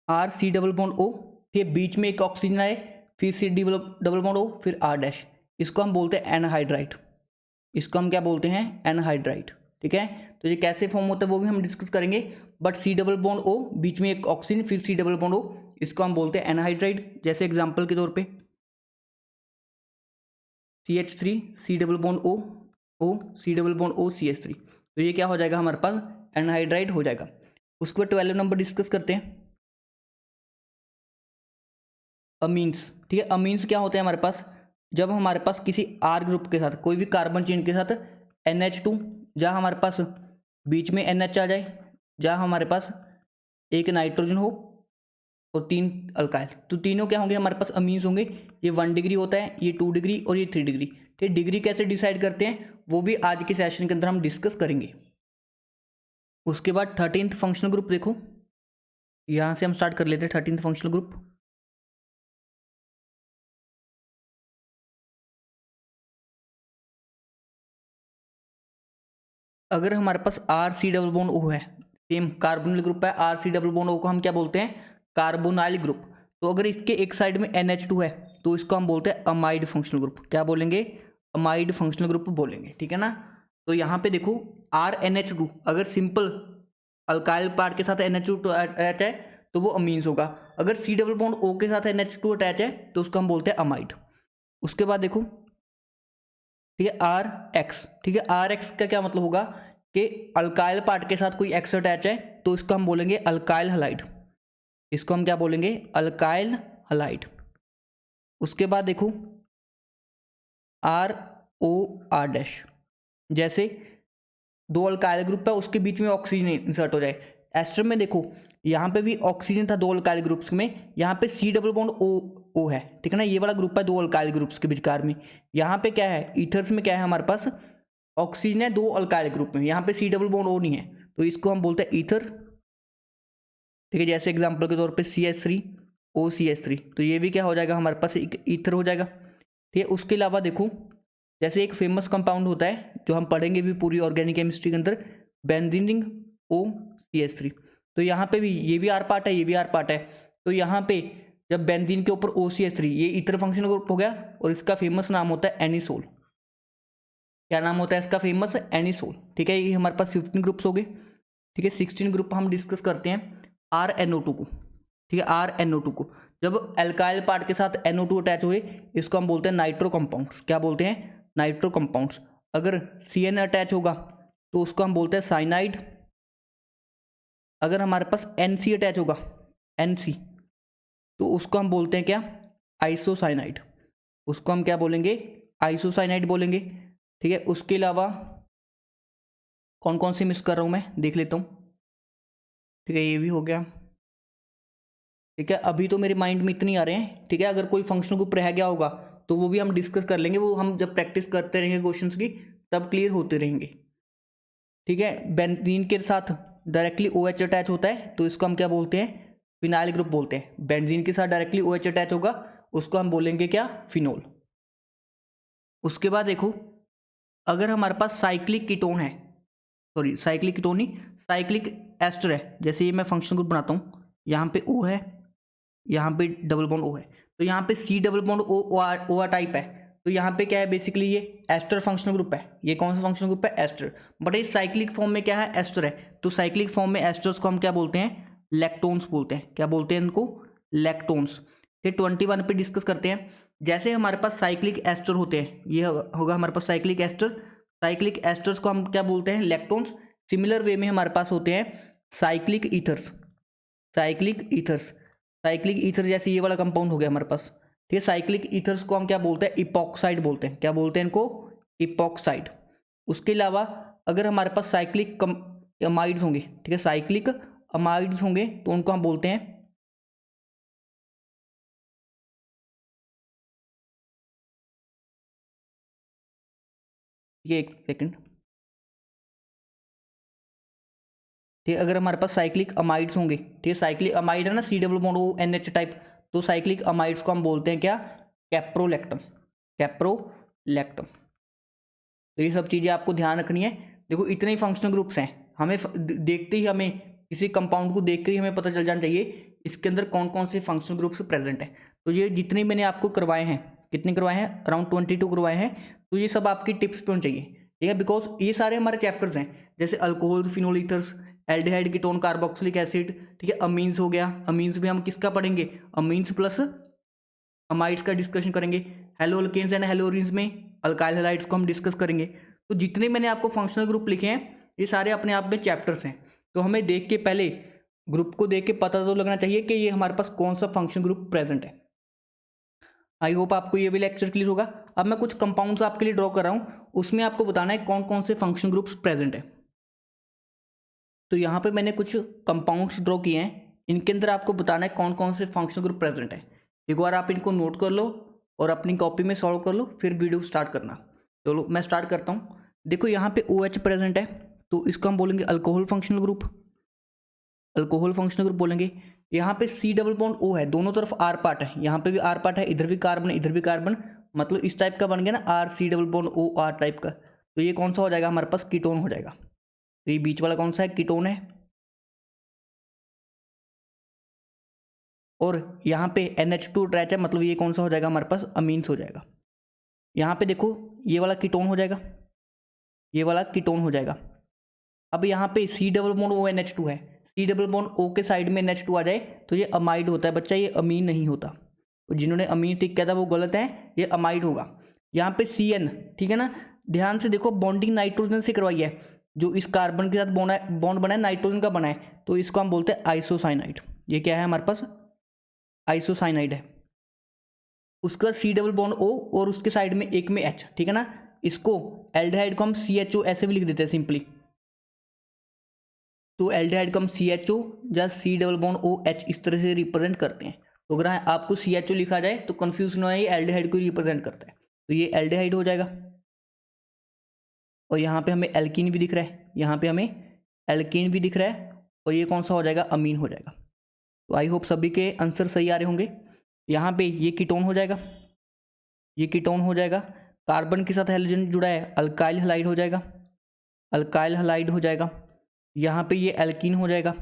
Speaker 1: RC डबल बॉन्ड O, फिर बीच में एक ऑक्सीजन आए, फिर C डबल बॉन्ड O, फिर R डैश, इसको हम बोलते हैं एनहाइड्राइड। इसको हम क्या बोलते हैं, एनहाइड्राइड, ठीक है। तो ये कैसे फॉर्म होता है वो भी हम डिस्कस करेंगे, but C double bond O बीच में एक ऑक्सीजन फिर C डबल बॉन्ड O, इसको हम बोलते हैं एनहाइड्राइड। जैसे एग्जांपल के तौर पे CH3 C double bond O C double bond O CH3, तो ये क्या हो जाएगा हमारे पास, एनहाइड्राइड हो जाएगा। उसके बाद 12 नंबर डिस्कस करते हैं, अमीन्स, ठीक है। अमीन्स क्या होते हैं हमारे पास, जब हमारे पास किसी आर ग्रुप के साथ कोई भी कार्बन चेन के साथ NH2, जहाँ हमारे पास बीच में NH आ जाए, जहाँ हमारे पास एक नाइट्रोजन हो और 3 अल्काइल, तो तीनों क्या होंगे हमारे पास, अमीन्स होंगे। ये 1 डिग्री होता है, ये 2 डिग्री और ये 3 डिग्री, ठीक। डिग्री कैसे डिसाइड करते हैं वो भी आज के सेशन के अंदर हम डिस्कस करेंगे। उसके बाद 13th फंक्शनल ग्रुप देखो, यहाँ से हम स्टार्ट कर लेते हैं 13th फंक्शनल ग्रुप। अगर हमारे पास RC डबल बॉन्ड O है, सेम कार्बोनिल ग्रुप है, RC डबल बॉन्ड O को हम क्या बोलते हैं, कार्बोनाइल ग्रुप। तो अगर इसके एक साइड में NH2 है तो इसको हम बोलते हैं अमाइड फंक्शनल ग्रुप। क्या बोलेंगे, अमाइड फंक्शनल ग्रुप बोलेंगे, ठीक है ना। तो यहाँ पे देखो RNH2 अगर सिंपल अल्काइल पार्ट के साथ NH2 अटैच है तो वो अमीन्स होगा। अगर C डबल बॉन्ड O के साथ NH2 अटैच है तो उसको हम बोलते हैं अमाइड। उसके बाद देखो, ठीक है, RX, ठीक है, RX का क्या मतलब होगा, कि अल्काइल पार्ट के साथ कोई एक्स अटैच है तो इसको हम बोलेंगे अल्काइल हलाइड। इसको हम क्या बोलेंगे? Alkyl halide. उसके बाद देखो ROR-, जैसे दो अल्काइल ग्रुप है उसके बीच में ऑक्सीजन इंसर्ट हो जाए। एस्टर में देखो यहाँ पे भी ऑक्सीजन था दो अल्काइल ग्रुप्स में, यहाँ पे C डबल बॉन्ड O है, ठीक है ना। ये वाला ग्रुप है दो अल्काइल ग्रुप्स के बीच में। यहाँ पे क्या है? ईथर्स में क्या है हमारे पास? ऑक्सीजन है दो अल्काइल ग्रुप में, यहाँ पे C डबल बॉन्ड O नहीं है, तो इसको हम बोलते हैं ईथर, ठीक है। जैसे एग्जाम्पल के तौर पर CH3 OCH3, तो ये भी क्या हो जाएगा हमारे पास? एक ईथर हो जाएगा, ठीक है। उसके अलावा देखो जैसे एक फेमस कंपाउंड होता है जो हम पढ़ेंगे भी पूरी ऑर्गेनिक केमिस्ट्री के अंदर, बेंजीन रिंग OCH3, तो यहाँ पे भी ये भी आर पार्ट है, ये भी आर पार्ट है। तो यहाँ पे जब बेंजीन के ऊपर OCH3, ये ईथर फंक्शनल ग्रुप हो गया और इसका फेमस नाम होता है एनिसोल। क्या नाम होता है इसका? फेमस एनिसोल, ठीक है। ये हमारे पास 15 ग्रुप्स हो गए, ठीक है। 16 ग्रुप हम डिस्कस करते हैं RNO2 को, ठीक है। RNO2 को जब एल्काइल पार्ट के साथ NO2 अटैच हुए इसको हम बोलते हैं नाइट्रो कंपाउंड्स। क्या बोलते हैं? Nitro compounds. अगर CN अटैच होगा तो उसको हम बोलते हैं साइनाइड। अगर हमारे पास NC अटैच होगा, NC, तो उसको हम बोलते हैं क्या? आइसोसाइनाइड। उसको हम क्या बोलेंगे? आइसोसाइनाइड बोलेंगे, ठीक है। उसके अलावा कौन कौन से मिस कर रहा हूँ मैं देख लेता हूँ, ठीक है। ये भी हो गया, ठीक है। अभी तो मेरे माइंड में इतने आ रहे हैं, ठीक है। अगर कोई फंक्शन ग्रुप रह गया होगा तो वो भी हम डिस्कस कर लेंगे, वो हम जब प्रैक्टिस करते रहेंगे क्वेश्चंस की तब क्लियर होते रहेंगे, ठीक है। बेंजीन के साथ डायरेक्टली OH अटैच होता है तो इसको हम क्या बोलते हैं? फिनाइल ग्रुप बोलते हैं। बेंजीन के साथ डायरेक्टली OH अटैच होगा उसको हम बोलेंगे क्या? फिनोल। उसके बाद देखो अगर हमारे पास साइक्लिक कीटोन है, सॉरी साइक्लिक कीटोन नहीं, साइक्लिक एस्टर है, जैसे ये मैं फंक्शन ग्रुप बनाता हूँ, यहाँ पे O है, यहाँ पे डबल बॉन्ड O है, तो यहाँ पे C double bond O type है, तो यहाँ पे क्या है? बेसिकली ये एस्टर फंक्शनल ग्रुप है। ये कौन सा फंक्शनल ग्रुप है? एस्टर। बट इस साइक्लिक फॉर्म में क्या है? एस्टर है, तो साइक्लिक फॉर्म में एस्टर्स को हम क्या बोलते हैं? लैक्टोन्स बोलते हैं। क्या बोलते हैं इनको? लैक्टोन्स। फिर 21 पे डिस्कस करते हैं। जैसे हमारे पास साइक्लिक एस्टर होते हैं, ये होगा हमारे पास साइक्लिक एस्टर। साइक्लिक एस्टर्स को हम क्या बोलते हैं? लैक्टोन्स। सिमिलर वे में हमारे पास होते हैं cyclic ethers. Cyclic ethers, cyclic ether जैसे ये वाला कंपाउंड हो गया हमारे पास, ठीक है। साइक्लिक ईथर्स को हम क्या बोलते हैं? इपॉक्साइड बोलते हैं। क्या बोलते हैं इनको? इपॉक्साइड। उसके अलावा अगर हमारे पास साइक्लिक अमाइड्स होंगे, ठीक है, साइक्लिक अमाइड्स होंगे तो उनको हम बोलते हैं, ये एक सेकंड, ठीक है। अगर हमारे पास साइक्लिक अमाइड्स होंगे, ठीक है, साइक्लिक अमाइड है ना, C double bond ONH type, तो साइक्लिक अमाइड्स को हम बोलते हैं क्या? कैप्रोलैक्टम। कैप्रोलैक्टम। तो ये सब चीज़ें आपको ध्यान रखनी है। देखो इतने ही फंक्शनल ग्रुप्स हैं, हमें देखते ही हमें किसी कंपाउंड को देख कर ही हमें पता चल जाना चाहिए इसके अंदर कौन कौन से फंक्शनल ग्रुप्स प्रेजेंट है। तो ये जितने मैंने आपको करवाए हैं, कितने करवाए हैं? अराउंड 22 करवाए हैं, तो ये सब आपकी टिप्स पे होनी चाहिए, ठीक है। बिकॉज ये सारे हमारे चैप्टर्स हैं, जैसे alcohol, phenol ethers, aldehyde ketone, carboxylic acid, ठीक है। अमीन्स हो गया, अमीन्स में हम किसका पढ़ेंगे? अमीन्स प्लस अमाइड्स का डिस्कशन करेंगे। हेलो अल्केन्स एंड हेलोरिन्स में अल्काइल हैलाइड्स को हम डिस्कस करेंगे। तो जितने मैंने आपको फंक्शनल ग्रुप लिखे हैं ये सारे अपने आप में चैप्टर्स हैं, तो हमें देख के पहले ग्रुप को देख के पता तो लगना चाहिए कि ये हमारे पास कौन सा फंक्शन ग्रुप प्रेजेंट है। आई होप आपको ये भी लेक्चर क्लियर होगा। अब मैं कुछ कंपाउंड्स आपके लिए ड्रॉ कर रहा हूँ, उसमें आपको बताना है कौन कौन से फंक्शन ग्रुप्स प्रेजेंट है। तो यहाँ पे मैंने कुछ कंपाउंड्स ड्रॉ किए हैं, इनके अंदर आपको बताना है कौन कौन से फंक्शन ग्रुप प्रेजेंट है। एक बार आप इनको नोट कर लो और अपनी कॉपी में सॉल्व कर लो, फिर वीडियो स्टार्ट करना। चलो मैं स्टार्ट करता हूँ। देखो यहाँ पे OH प्रेजेंट है, तो इसको हम बोलेंगे alcohol functional group. Alcohol functional group बोलेंगे। यहाँ पे C डबल बॉन्ड O है, दोनों तरफ R पार्ट है, यहाँ पे भी R पार्ट है, इधर भी कार्बन है, इधर भी कार्बन, मतलब इस टाइप का बन गया ना, RC double bond O R type का। तो ये कौन सा हो जाएगा? हमारे पास कीटोन हो जाएगा। तो ये बीच वाला कौन सा है? कीटोन है। और यहाँ पे NH2 अटैच है, मतलब ये कौन सा हो जाएगा? हमारे पास अमीन्स हो जाएगा। यहाँ पे देखो ये वाला कीटोन हो जाएगा, ये वाला कीटोन हो जाएगा। अब यहाँ पे C डबल बॉन्ड ONH2 है, C डबल बॉन्ड O के साइड में NH2 आ जाए तो ये अमाइड होता है बच्चा, ये अमीन नहीं होता। तो जिन्होंने अमीन टिक किया था वो गलत है, ये अमाइड होगा। यहाँ पे CN, ठीक है ना, ध्यान से देखो बॉन्डिंग नाइट्रोजन से करवाई है, जो इस कार्बन के साथ बॉन्ड बना है नाइट्रोजन का बना है, तो इसको हम बोलते हैं आइसोसाइनाइड। ये क्या है हमारे पास, आइसोसाइनाइड है। उसका C डबल बॉन्ड O और उसके साइड में एक में H, ठीक है ना। इसको एल्डिहाइड को हम CHO ऐसे भी लिख देते हैं सिंपली। तो एल्डिहाइड को हम CHO या C डबल बॉन्ड OH इस तरह से रिप्रेजेंट करते हैं। तो अगर आपको CHO लिखा जाए तो कंफ्यूज ना हो, ये एल्डिहाइड को रिप्रेजेंट करता है, तो ये एल्डिहाइड हो जाएगा। और यहाँ पे हमें एल्कीन भी दिख रहा है, यहाँ पे हमें एल्कीन भी दिख रहा है, और ये कौन सा हो जाएगा, अमीन हो जाएगा। तो आई होप सभी के आंसर सही आ रहे होंगे। यहाँ पे ये कीटोन हो जाएगा, ये कीटोन हो जाएगा। कार्बन के साथ हैलोजन जुड़ा है, अल्काइल हैलाइड हो जाएगा, अल्काइल हैलाइड हो जाएगा। यहाँ पे ये एल्कीन हो जाएगा।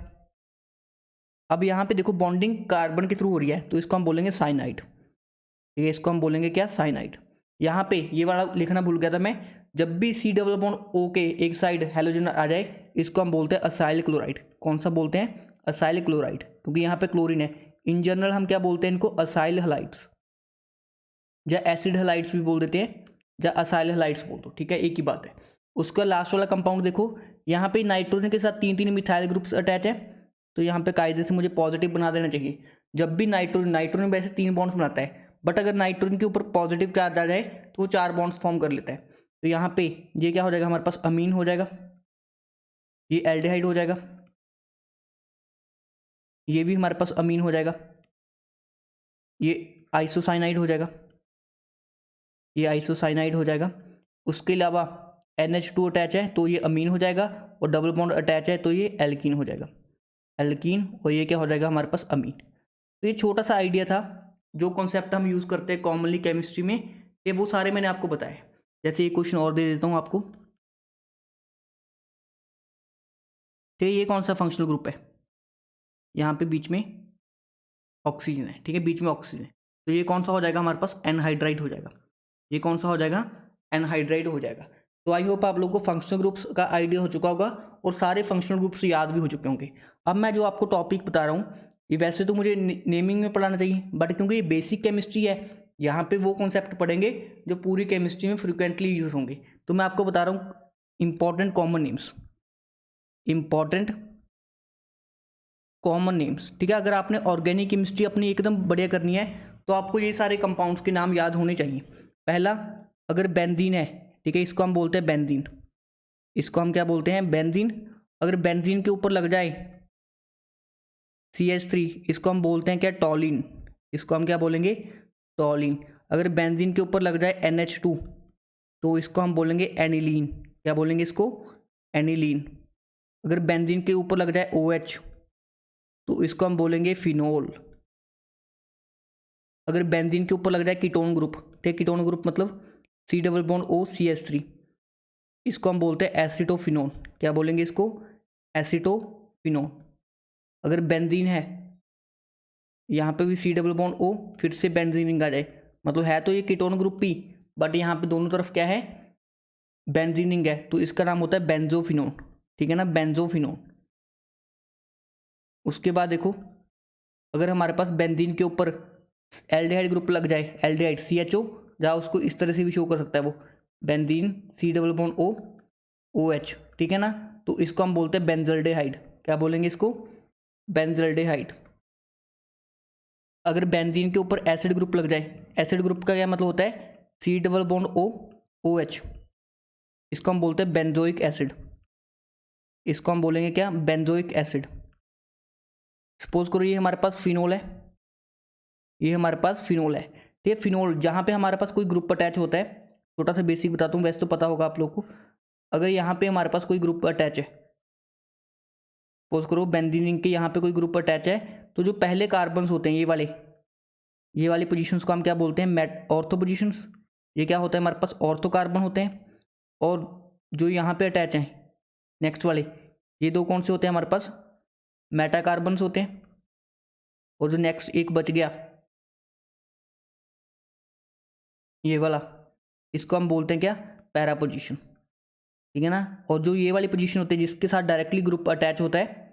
Speaker 1: अब यहाँ पे देखो बॉन्डिंग कार्बन के थ्रू हो रही है, तो इसको हम बोलेंगे साइनाइड, ठीक है, इसको हम बोलेंगे क्या, साइनाइड। यहाँ पे ये वाला लिखना भूल गया था मैं, जब भी C डबल बॉन्ड O के एक साइड हैलोजन आ जाए, इसको हम बोलते हैं असाइल क्लोराइड। कौन सा बोलते हैं, असाइल क्लोराइड, क्योंकि यहाँ पे क्लोरीन है। इन जनरल हम क्या बोलते हैं इनको, असाइल हैलाइड्स, या एसिड हैलाइड्स भी बोल देते हैं, या असाइल हैलाइड्स बोल दो, ठीक है, एक ही बात है। उसका लास्ट वाला कंपाउंड देखो, यहाँ पे नाइट्रोजन के साथ 3 मिथाइल ग्रुप्स अटैच है, तो यहाँ पे कायदे से मुझे पॉजिटिव बना देना चाहिए। जब भी नाइट्रोजन वैसे 3 बॉन्ड्स बनाता है, बट अगर नाइट्रोजन के ऊपर पॉजिटिव चार्ज आ जाए तो वो 4 बॉन्ड्स फॉर्म कर लेता है। तो यहाँ पे ये क्या हो जाएगा हमारे पास, अमीन हो जाएगा, ये एल्डिहाइड हो जाएगा, ये भी हमारे पास अमीन हो जाएगा, ये आइसोसाइनाइड हो जाएगा, ये आइसोसाइनाइड हो जाएगा। उसके अलावा NH2 अटैच है तो ये अमीन हो जाएगा, और डबल बॉन्ड अटैच है तो ये एल्कीन हो जाएगा, एल्कीन, और ये क्या हो जाएगा हमारे पास, अमीन। तो ये छोटा सा आइडिया था, जो कॉन्सेप्ट हम यूज़ करते हैं कॉमनली केमिस्ट्री में, ये वो सारे मैंने आपको बताए। जैसे ये क्वेश्चन और दे देता हूँ आपको, ठीक है, ये कौन सा फंक्शनल ग्रुप है, यहाँ पे बीच में ऑक्सीजन है, ठीक है, बीच में ऑक्सीजन है, तो ये कौन सा हो जाएगा हमारे पास, एनहाइड्राइड हो जाएगा। ये कौन सा हो जाएगा, एनहाइड्राइड हो जाएगा। तो आई होप आप लोगों को फंक्शनल ग्रुप्स का आइडिया हो चुका होगा, और सारे फंक्शनल ग्रुप्स याद भी हो चुके होंगे। अब मैं जो आपको टॉपिक बता रहा हूँ, ये वैसे तो मुझे नेमिंग में पढ़ाना चाहिए, बट क्योंकि ये बेसिक केमिस्ट्री है, यहाँ पे वो कॉन्सेप्ट पढ़ेंगे जो पूरी केमिस्ट्री में फ्रिक्वेंटली यूज होंगे। तो मैं आपको बता रहा हूँ important common names, important common names, ठीक है। अगर आपने ऑर्गेनिक केमिस्ट्री अपनी एकदम बढ़िया करनी है, तो आपको ये सारे कंपाउंड्स के नाम याद होने चाहिए। पहला, अगर बेंजीन है, ठीक है, इसको हम बोलते हैं बेंजीन, इसको हम क्या बोलते हैं, बेंजीन। अगर बेंजीन के ऊपर लग जाए CH3, इसको हम बोलते हैं क्या, टॉलिन, इसको हम क्या बोलेंगे, टॉलिन। अगर बेंजीन के ऊपर लग जाए NH2, तो इसको हम बोलेंगे एनिलीन, क्या बोलेंगे इसको, एनिलीन। अगर बेंजीन के ऊपर लग जाए OH, तो इसको हम बोलेंगे फिनोल। अगर बेंजीन के ऊपर लग जाए कीटोन ग्रुप, ठीक, कीटोन ग्रुप मतलब C double bond O CH3, इसको हम बोलते हैं एसिटोफिनोन, क्या बोलेंगे इसको, एसिटोफिनोन। अगर बेंजीन है, यहाँ पे भी C डबल बॉन्ड O, फिर से बेंजीन रिंग आ जाए, मतलब है तो ये कीटोन ग्रुप भी, बट यहाँ पे दोनों तरफ क्या है, बेंजीन रिंग है, तो इसका नाम होता है बेंजोफिनोन, ठीक है ना, बेंजोफिनोन। उसके बाद देखो, अगर हमारे पास बेंजीन के ऊपर एल्डिहाइड ग्रुप लग जाए, एल्डिहाइड CHO, जहाँ उसको इस तरह से भी शो कर सकता है वो, benzene C double bond O OH, ठीक है ना, तो इसको हम बोलते हैं बेंजल्डेहाइड, क्या बोलेंगे इसको, बेंजल्डेहाइड। अगर बेंजीन के ऊपर एसिड ग्रुप लग जाए, एसिड ग्रुप का क्या मतलब होता है, C double bond O OH, इसको हम बोलते हैं बेंजोइक एसिड, इसको हम बोलेंगे क्या, बेंजोइक एसिड। सपोज करो ये हमारे पास फिनोल है, ये हमारे पास फिनोल है, ठीक है, फिनोल जहाँ पे हमारे पास कोई ग्रुप अटैच होता है, छोटा सा बेसिक बताता हूँ, वैसे तो पता होगा आप लोग को। अगर यहाँ पे हमारे पास कोई ग्रुप अटैच है, सपोज करो बेंजीन के यहाँ पे कोई ग्रुप अटैच है, तो जो पहले कार्बन्स होते हैं ये वाली पोजीशंस को हम क्या बोलते हैं, ऑर्थो पोजीशंस। ये क्या होता है, हमारे पास ऑर्थो कार्बन होते हैं, और जो यहाँ पे अटैच हैं नेक्स्ट वाले, ये दो कौन से होते हैं हमारे पास, मेटा कार्बन्स होते हैं। और जो नेक्स्ट एक बच गया ये वाला, इसको हम बोलते हैं क्या, पैरा पोजीशन, ठीक है ना। और जो ये वाली पोजीशन होती है जिसके साथ डायरेक्टली ग्रुप अटैच होता है,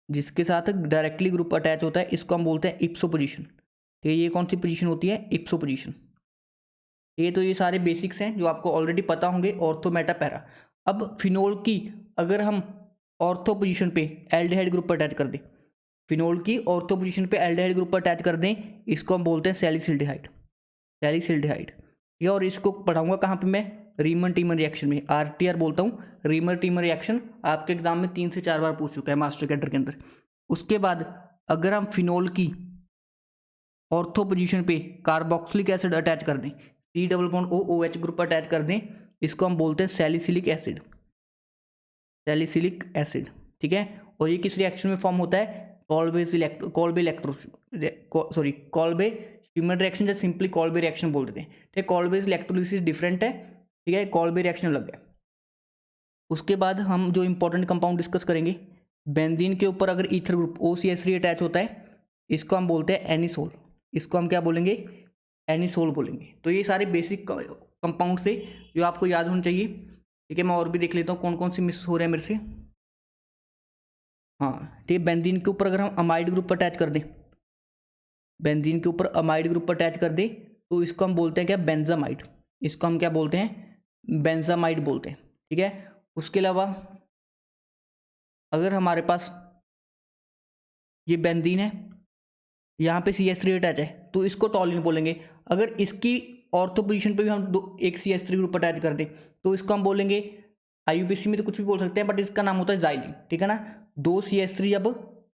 Speaker 1: जिसके साथ डायरेक्टली ग्रुप अटैच होता है, इसको हम बोलते हैं इप्सो पोजीशन। तो ये कौन सी पोजीशन होती है, इप्सो पोजीशन। ये तो ये सारे बेसिक्स हैं जो आपको ऑलरेडी पता होंगे, ऑर्थो मेटा पैरा। अब फिनोल की अगर हम ऑर्थो पोजीशन पे एल्डिहाइड ग्रुप पर अटैच कर दें, फिनोल की ऑर्थो पोजीशन पे एल्डिहाइड ग्रुप पर अटैच कर दें, इसको हम बोलते हैं सैलिसिल्डिहाइड, सैलिसिल्डिहाइड। ठीक है, और इसको पढ़ाऊंगा कहाँ पे मैं, रीमन टीमन रिएक्शन में, आरटीआर बोलता हूँ, रीमन टीमन रिएक्शन आपके एग्जाम में 3 से 4 बार पूछ चुका है मास्टर कैडर के अंदर। उसके बाद अगर हम फिनोल की ऑर्थो पोजीशन पे कार्बोक्सिलिक एसिड अटैच कर दें, C+OH ग्रुप अटैच कर दें, इसको हम बोलते हैं सैलिसिलिक एसिड, सैलिसिलिक एसिड। ठीक है, और ये किस रिएक्शन में फॉर्म होता है, कॉल्बे ह्यूमन रिएक्शन, या सिंपली कॉल्बे रिएक्शन बोल देते हैं। ठीक है, कॉल्बे इलेक्ट्रोलिसिस डिफरेंट है, ठीक है, कॉल्बे रिएक्शन अलग है। उसके बाद हम जो इंपॉर्टेंट कंपाउंड डिस्कस करेंगे, बेंजीन के ऊपर अगर ईथर ग्रुप OCH3 अटैच होता है, इसको हम बोलते हैं एनिसोल, इसको हम क्या बोलेंगे, एनिसोल बोलेंगे। तो ये सारे बेसिक कंपाउंड से जो आपको याद होने चाहिए। ठीक है, मैं और भी देख लेता हूँ कौन कौन से मिस हो रहे हैं मेरे से। हाँ ठीक है, बेंजीन के ऊपर अगर हम अमाइड ग्रुप अटैच कर दें, बेंजीन के ऊपर अमाइड ग्रुप अटैच कर दें, तो इसको हम बोलते हैं क्या, बेंजामाइड, इसको हम क्या बोलते हैं, बेंजामाइड बोलते हैं। ठीक है, उसके अलावा अगर हमारे पास ये बेंजीन है, यहाँ पे CH3 अटैच है, तो इसको टॉलिन बोलेंगे। अगर इसकी ऑर्थो पोजीशन पे भी हम एक CH3 ग्रुप अटैच कर दें, तो इसको हम बोलेंगे, IUPAC में तो कुछ भी बोल सकते हैं, बट इसका नाम होता है जाइलिन। ठीक है ना, 2 CH3 जब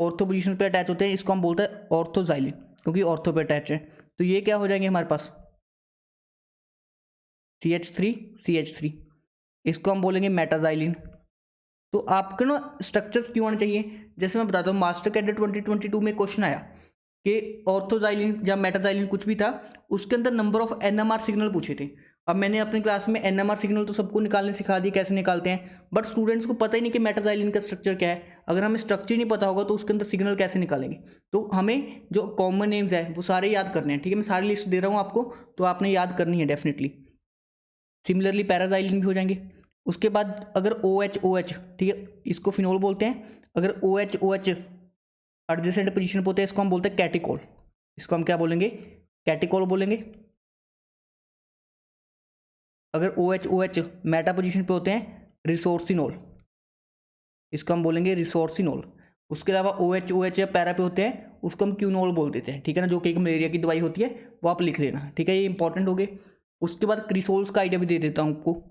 Speaker 1: ऑर्थो पोजीशन पे अटैच होते हैं, इसको हम बोलते हैं ऑर्थोजाइलिन, क्योंकि ऑर्थो पे अटैच है। तो ये क्या हो जाएंगे हमारे पास, CH3, इसको हम बोलेंगे मेटाजाइलिन। तो आपके ना स्ट्रक्चर्स क्यों आने चाहिए, जैसे मैं बताता हूँ, मास्टर कैडेट 2022 में क्वेश्चन आया कि ऑर्थोजाइलिन या मेटाजाइलिन कुछ भी था, उसके अंदर नंबर ऑफ NMR सिग्नल पूछे थे। अब मैंने अपनी क्लास में NMR सिग्नल तो सबको निकालने सिखा दी, कैसे निकालते हैं, बट स्टूडेंट्स को पता ही नहीं कि मेटाजाइलिन का स्ट्रक्चर क्या है। अगर हमें स्ट्रक्चर नहीं पता होगा तो उसके अंदर सिग्नल कैसे निकालेंगे। तो हमें जो कॉमन नेम्स है वो सारे याद करने हैं। ठीक है, मैं सारी लिस्ट दे रहा हूँ आपको, तो आपने याद करनी है डेफिनेटली। सिमिलरली पैराजाइलिन भी हो जाएंगे। उसके बाद अगर OH, ठीक है, इसको फिनोल बोलते हैं। अगर OH एडजेसेंट पोजीशन पे होते हैं, इसको हम बोलते हैं कैटिकोल, इसको हम क्या बोलेंगे, कैटिकोल बोलेंगे। अगर OH मेटा पोजीशन पे होते हैं, रिसोर्सिनोल, इसको हम बोलेंगे रिसोर्सिनोल। उसके अलावा OH या पैरा पे होते हैं, उसको हम क्यूनोल बोल देते हैं। ठीक है ना, जो कि एक मलेरिया की दवाई होती है, वो आप लिख लेना। ठीक है, ये इंपॉर्टेंट हो गए। उसके बाद क्रिसोल्स का आइडिया भी दे देता हूँ आपको।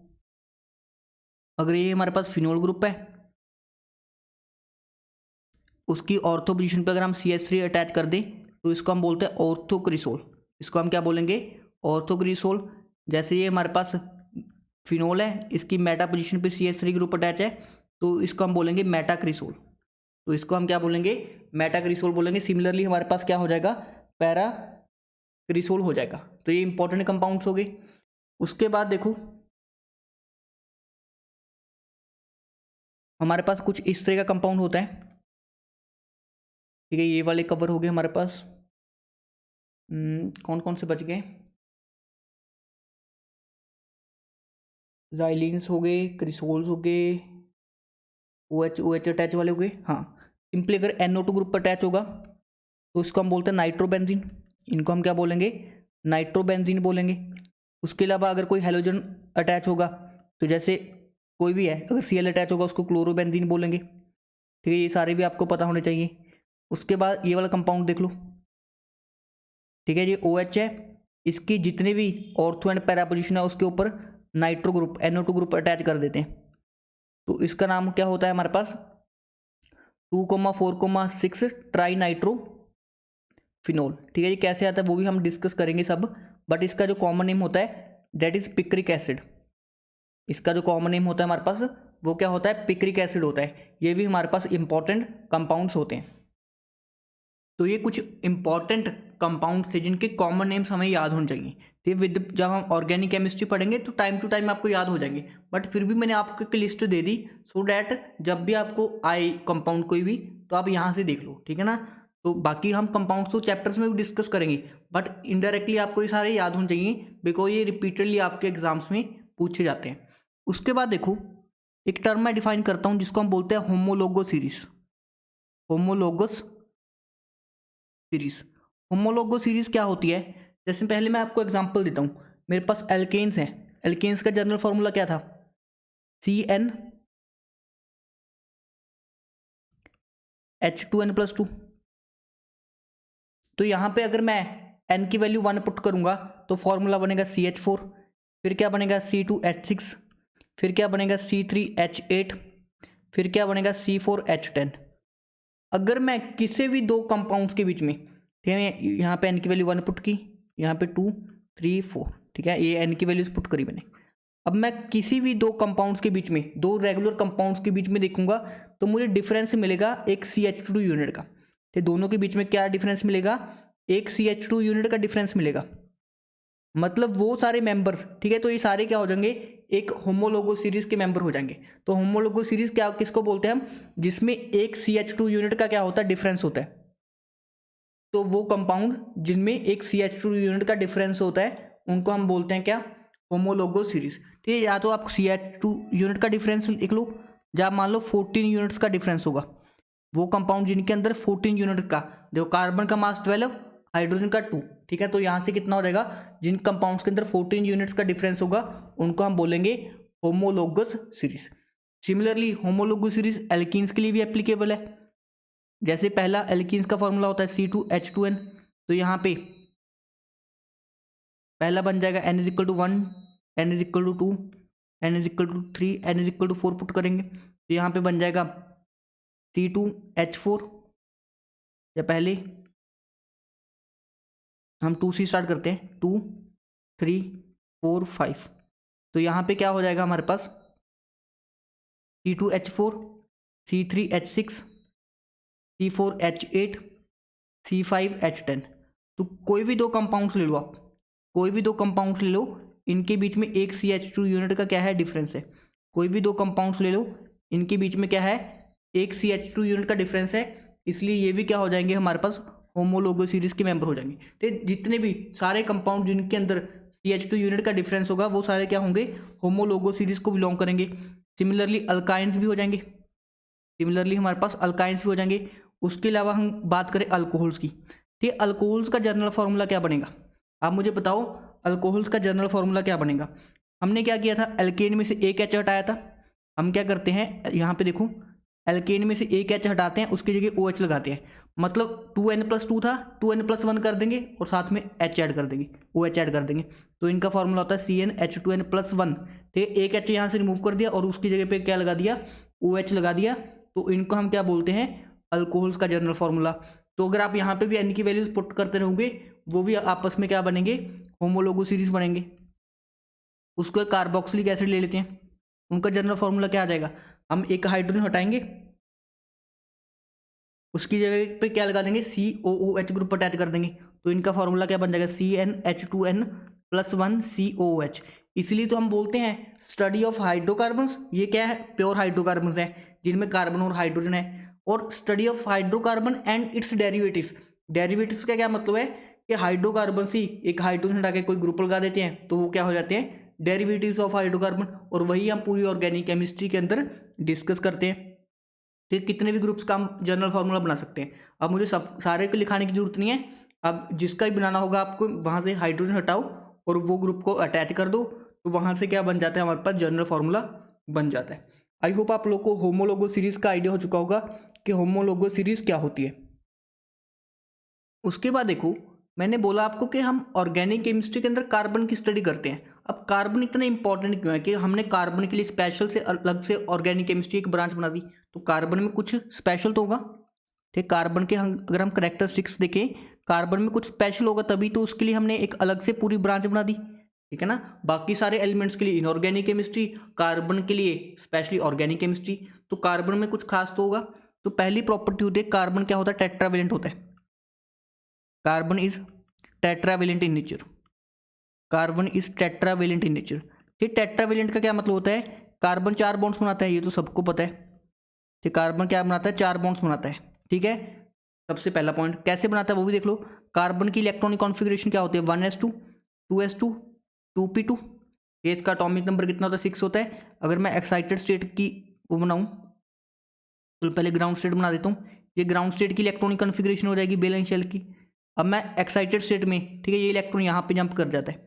Speaker 1: अगर ये हमारे पास फिनोल ग्रुप है, उसकी ऑर्थो पोजीशन पे अगर हम CH3 अटैच कर दें, तो इसको हम बोलते हैं ऑर्थोक्रिसोल, इसको हम क्या बोलेंगे, ऑर्थोक्रिसोल। जैसे ये हमारे पास फिनोल है, इसकी मेटा पोजीशन पे CH3 ग्रुप अटैच है, तो इसको हम बोलेंगे मेटाक्रिसोल, तो इसको हम क्या बोलेंगे, मेटाक्रिसोल बोलेंगे। सिमिलरली हमारे पास क्या हो जाएगा, पैराक्रिसोल हो जाएगा। तो ये इंपॉर्टेंट कंपाउंड्स हो गए। उसके बाद देखो हमारे पास कुछ इस तरह का कंपाउंड होता है। ठीक है, ये वाले कवर हो गए हमारे पास। कौन कौन से बच गए, जाइलिन्स हो गए, क्रिसोल्स हो गए, OH अटैच वाले हो गए। हाँ, सिंपली अगर NO2 ग्रुप अटैच होगा तो इसको हम बोलते हैं नाइट्रोबेंजीन, इनको हम क्या बोलेंगे, नाइट्रोबेंजीन बोलेंगे। उसके अलावा अगर कोई हेलोजन अटैच होगा, तो जैसे कोई भी है, अगर Cl अटैच होगा उसको क्लोरोबेंजीन बोलेंगे। ठीक है, ये सारे भी आपको पता होने चाहिए। उसके बाद ये वाला कंपाउंड देख लो। ठीक है, ये OH है, इसकी जितने भी ऑर्थो एंड पैरा पोजीशन है उसके ऊपर nitro group NO2 group attach कर देते हैं, तो इसका नाम क्या होता है हमारे पास, 2,4,6 ट्राई नाइट्रो फिनोल। ठीक है, ये कैसे आता है वो भी हम डिस्कस करेंगे सब, बट इसका जो कॉमन नेम होता है डेट इज पिक्रिक एसिड। इसका जो कॉमन नेम होता है हमारे पास वो क्या होता है, पिक्रिक एसिड होता है। ये भी हमारे पास इंपॉर्टेंट कंपाउंड्स होते हैं। तो ये कुछ इंपॉर्टेंट कंपाउंड्स थे जिनके कॉमन नेम्स हमें याद होने चाहिए। तो विद जब हम ऑर्गेनिक केमिस्ट्री पढ़ेंगे तो टाइम टू टाइम आपको याद हो जाएंगे, बट फिर भी मैंने आपको एक list they the so that जब भी आपको आए कंपाउंड कोई भी तो आप यहाँ से देख लो। ठीक है ना, तो बाकी हम कंपाउंड्स तो चैप्टर्स में भी डिस्कस करेंगे, बट इनडायरेक्टली आपको ये सारे याद होने चाहिए बिकॉज ये रिपीटेडली आपके एग्जाम्स में पूछे जाते हैं। उसके बाद देखो एक टर्म मैं डिफाइन करता हूँ जिसको हम बोलते हैं homologous series. Homologous series, homologous series क्या होती है, जैसे पहले मैं आपको एग्जांपल देता हूँ। मेरे पास एल्केन्स हैं, एल्केन्स का जनरल फॉर्मूला क्या था, CN H2n+2। तो यहाँ पे अगर मैं n की वैल्यू 1 पुट करूँगा तो फॉर्मूला बनेगा CH4, फिर क्या बनेगा C2H6, फिर क्या बनेगा C3H8, फिर क्या बनेगा C4H10। अगर मैं किसी भी दो कंपाउंड्स के बीच में, ठीक है, यहाँ पे n की वैल्यू 1 पुट की, यहाँ पे 2 3 4, ठीक है, ये n की वैल्यूज पुट करी मैंने। अब मैं किसी भी दो कंपाउंड्स के बीच में, दो रेगुलर कंपाउंड्स के बीच में देखूंगा तो मुझे डिफरेंस मिलेगा एक CH2 यूनिट का। ठीक, दोनों के बीच में क्या डिफरेंस मिलेगा, एक CH2 यूनिट का डिफरेंस मिलेगा। मतलब वो सारे मेंबर्स, ठीक है, तो ये सारे क्या हो जाएंगे, एक होमोलोगो सीरीज के मेंबर हो जाएंगे। तो होमोलोगो सीरीज क्या किसको बोलते हैं हम, जिसमें एक CH2 यूनिट का क्या होता है, डिफरेंस होता है। तो वो कंपाउंड जिनमें एक CH2 यूनिट का डिफरेंस होता है उनको हम बोलते हैं क्या, होमोलोगो सीरीज। ठीक है, या तो आप CH2 यूनिट का डिफरेंस लिख लो, जब मान लो 14 यूनिट्स का डिफरेंस होगा, वो कंपाउंड जिनके अंदर 14 यूनिट का, देखो कार्बन का मास 12, हाइड्रोजन का 2, ठीक है, तो यहाँ से कितना हो जाएगा, जिन कंपाउंड्स के अंदर 14 यूनिट्स का डिफरेंस होगा उनको हम बोलेंगे homologous series. Similarly homologous series alkenes के लिए भी एप्लीकेबल है। जैसे पहला एल्कीन्स का फॉर्मूला होता है C2H2n, तो यहाँ पे पहला बन जाएगा N=1, N=2, N=3, N=4 put करेंगे तो यहाँ पे बन जाएगा C2H4, या पहले हम 2 से स्टार्ट करते हैं, 2 3 4 5, तो यहाँ पे क्या हो जाएगा हमारे पास C2H4, C3H6, C4H8, C5H10। तो कोई भी दो कंपाउंड्स ले लो आप, कोई भी दो कंपाउंड्स ले लो, इनके बीच में एक CH2 यूनिट का क्या है, डिफरेंस है। कोई भी दो कंपाउंड्स ले लो, इनके बीच में क्या है, एक CH2 यूनिट का डिफरेंस है, इसलिए ये भी क्या हो जाएंगे हमारे पास, होमोलोगो सीरीज के मेंबर हो जाएंगे। तो जितने भी सारे कंपाउंड जिनके अंदर CH2 यूनिट का डिफरेंस होगा वो सारे क्या होंगे, होमोलोगो सीरीज को बिलोंग करेंगे। सिमिलरली अल्काइंस भी हो जाएंगे, सिमिलरली हमारे पास अल्काइंस भी हो जाएंगे। उसके अलावा हम बात करें अल्कोहल्स की, ठीक, अल्कोहल्स का जनरल फार्मूला क्या बनेगा, आप मुझे बताओ अल्कोहल्स का जनरल फार्मूला क्या बनेगा। हमने क्या किया था, एल्केन में से एक H हटाया था, हम क्या करते हैं, यहाँ पे देखो एल्केन में से एक H हटाते हैं, उसकी जगह OH लगाते हैं, मतलब 2n+2 था, 2n+1 कर देंगे और साथ में H ऐड कर देंगे, OH ऐड कर देंगे, तो इनका फार्मूला होता है CnH2n+1। ठीक है, एक H यहाँ से रिमूव कर दिया और उसकी जगह पे क्या लगा दिया, OH लगा दिया, तो इनको हम क्या बोलते हैं, अल्कोहल्स का जनरल फार्मूला। तो अगर आप यहाँ पे भी n की वैल्यूज पुट करते रहोगे, वो भी आपस में क्या बनेंगे, होमोलोगो सीरीज बनेंगे। उसको एक कार्बोक्सिलिक एसिड ले लेते हैं, उनका जनरल फार्मूला क्या आ जाएगा, हम एक हाइड्रोजन हटाएंगे, उसकी जगह पे क्या लगा देंगे, COOH ग्रुप अटैच कर देंगे, तो इनका फार्मूला क्या बन जाएगा, CnH2n+1 COOH। इसलिए तो हम बोलते हैं स्टडी ऑफ हाइड्रोकार्बन्स, ये क्या है, प्योर हाइड्रोकार्बन्स है जिनमें कार्बन और हाइड्रोजन है। और study of hydrocarbon and it's derivatives, derivatives का क्या मतलब है कि हाइड्रोकार्बन ही एक हाइड्रोजन हटा के कोई ग्रुप लगा देते हैं तो वो क्या हो जाते हैं, डेरिवेटिव्स ऑफ हाइड्रोकार्बन, और वही हम पूरी ऑर्गेनिक केमिस्ट्री के अंदर डिस्कस करते हैं। ठीक, कितने भी ग्रुप्स का हम जनरल फार्मूला बना सकते हैं। अब मुझे सब सारे को लिखाने की जरूरत नहीं है, अब जिसका भी बनाना होगा आपको वहाँ से हाइड्रोजन हटाओ और वो ग्रुप को अटैच कर दो, तो वहाँ से क्या बन जाता है, हमारे पास जनरल फार्मूला बन जाता है। आई होप आप लोग को होमोलोगो सीरीज का आइडिया हो चुका होगा कि होमोलोगो सीरीज क्या होती है। उसके बाद देखो, मैंने बोला आपको कि हम ऑर्गेनिक केमिस्ट्री के अंदर कार्बन की स्टडी करते हैं। अब कार्बन इतना इंपॉर्टेंट क्यों है कि हमने कार्बन के लिए स्पेशल से अलग से ऑर्गेनिक केमिस्ट्री एक ब्रांच बना दी, तो कार्बन में कुछ स्पेशल तो होगा। ठीक, कार्बन के अगर हम कैरेक्टरिस्टिक्स देखें, कार्बन में कुछ स्पेशल होगा, तभी तो उसके लिए हमने एक अलग से पूरी ब्रांच बना दी, ठीक है ना। बाकी सारे एलिमेंट्स के लिए इनऑर्गेनिक केमिस्ट्री, कार्बन के लिए स्पेशली ऑर्गेनिक केमिस्ट्री, तो कार्बन में कुछ खास तो होगा। तो पहली प्रॉपर्टी होती है, कार्बन क्या होता है, टेट्रावेलेंट होता है। Carbon is tetravalent in nature, carbon is tetravalent in nature. ठीक, टेट्रावेलेंट का क्या मतलब होता है, कार्बन 4 बॉन्ड्स बनाता है, ये तो सबको पता है। ठीक, कार्बन क्या बनाता है, 4 बॉन्ड्स बनाता है, ठीक है। सबसे पहला पॉइंट कैसे बनाता है वो भी देख लो। कार्बन की इलेक्ट्रॉनिक कॉन्फ़िगरेशन क्या होती है, 1s2 2s2 2p2। ये इसका एटॉमिक नंबर कितना होता है, 6 होता है। अगर मैं एक्साइटेड स्टेट की वो बनाऊँ तो पहले ग्राउंड स्टेट बना देता हूँ। ये ग्राउंड स्टेट की इलेक्ट्रॉनिक कॉन्फ़िगरेशन हो जाएगी वैलेंस शेल की। अब मैं एक्साइटेड स्टेट में, ठीक है, ये इलेक्ट्रॉन यहाँ पे जंप कर जाता है,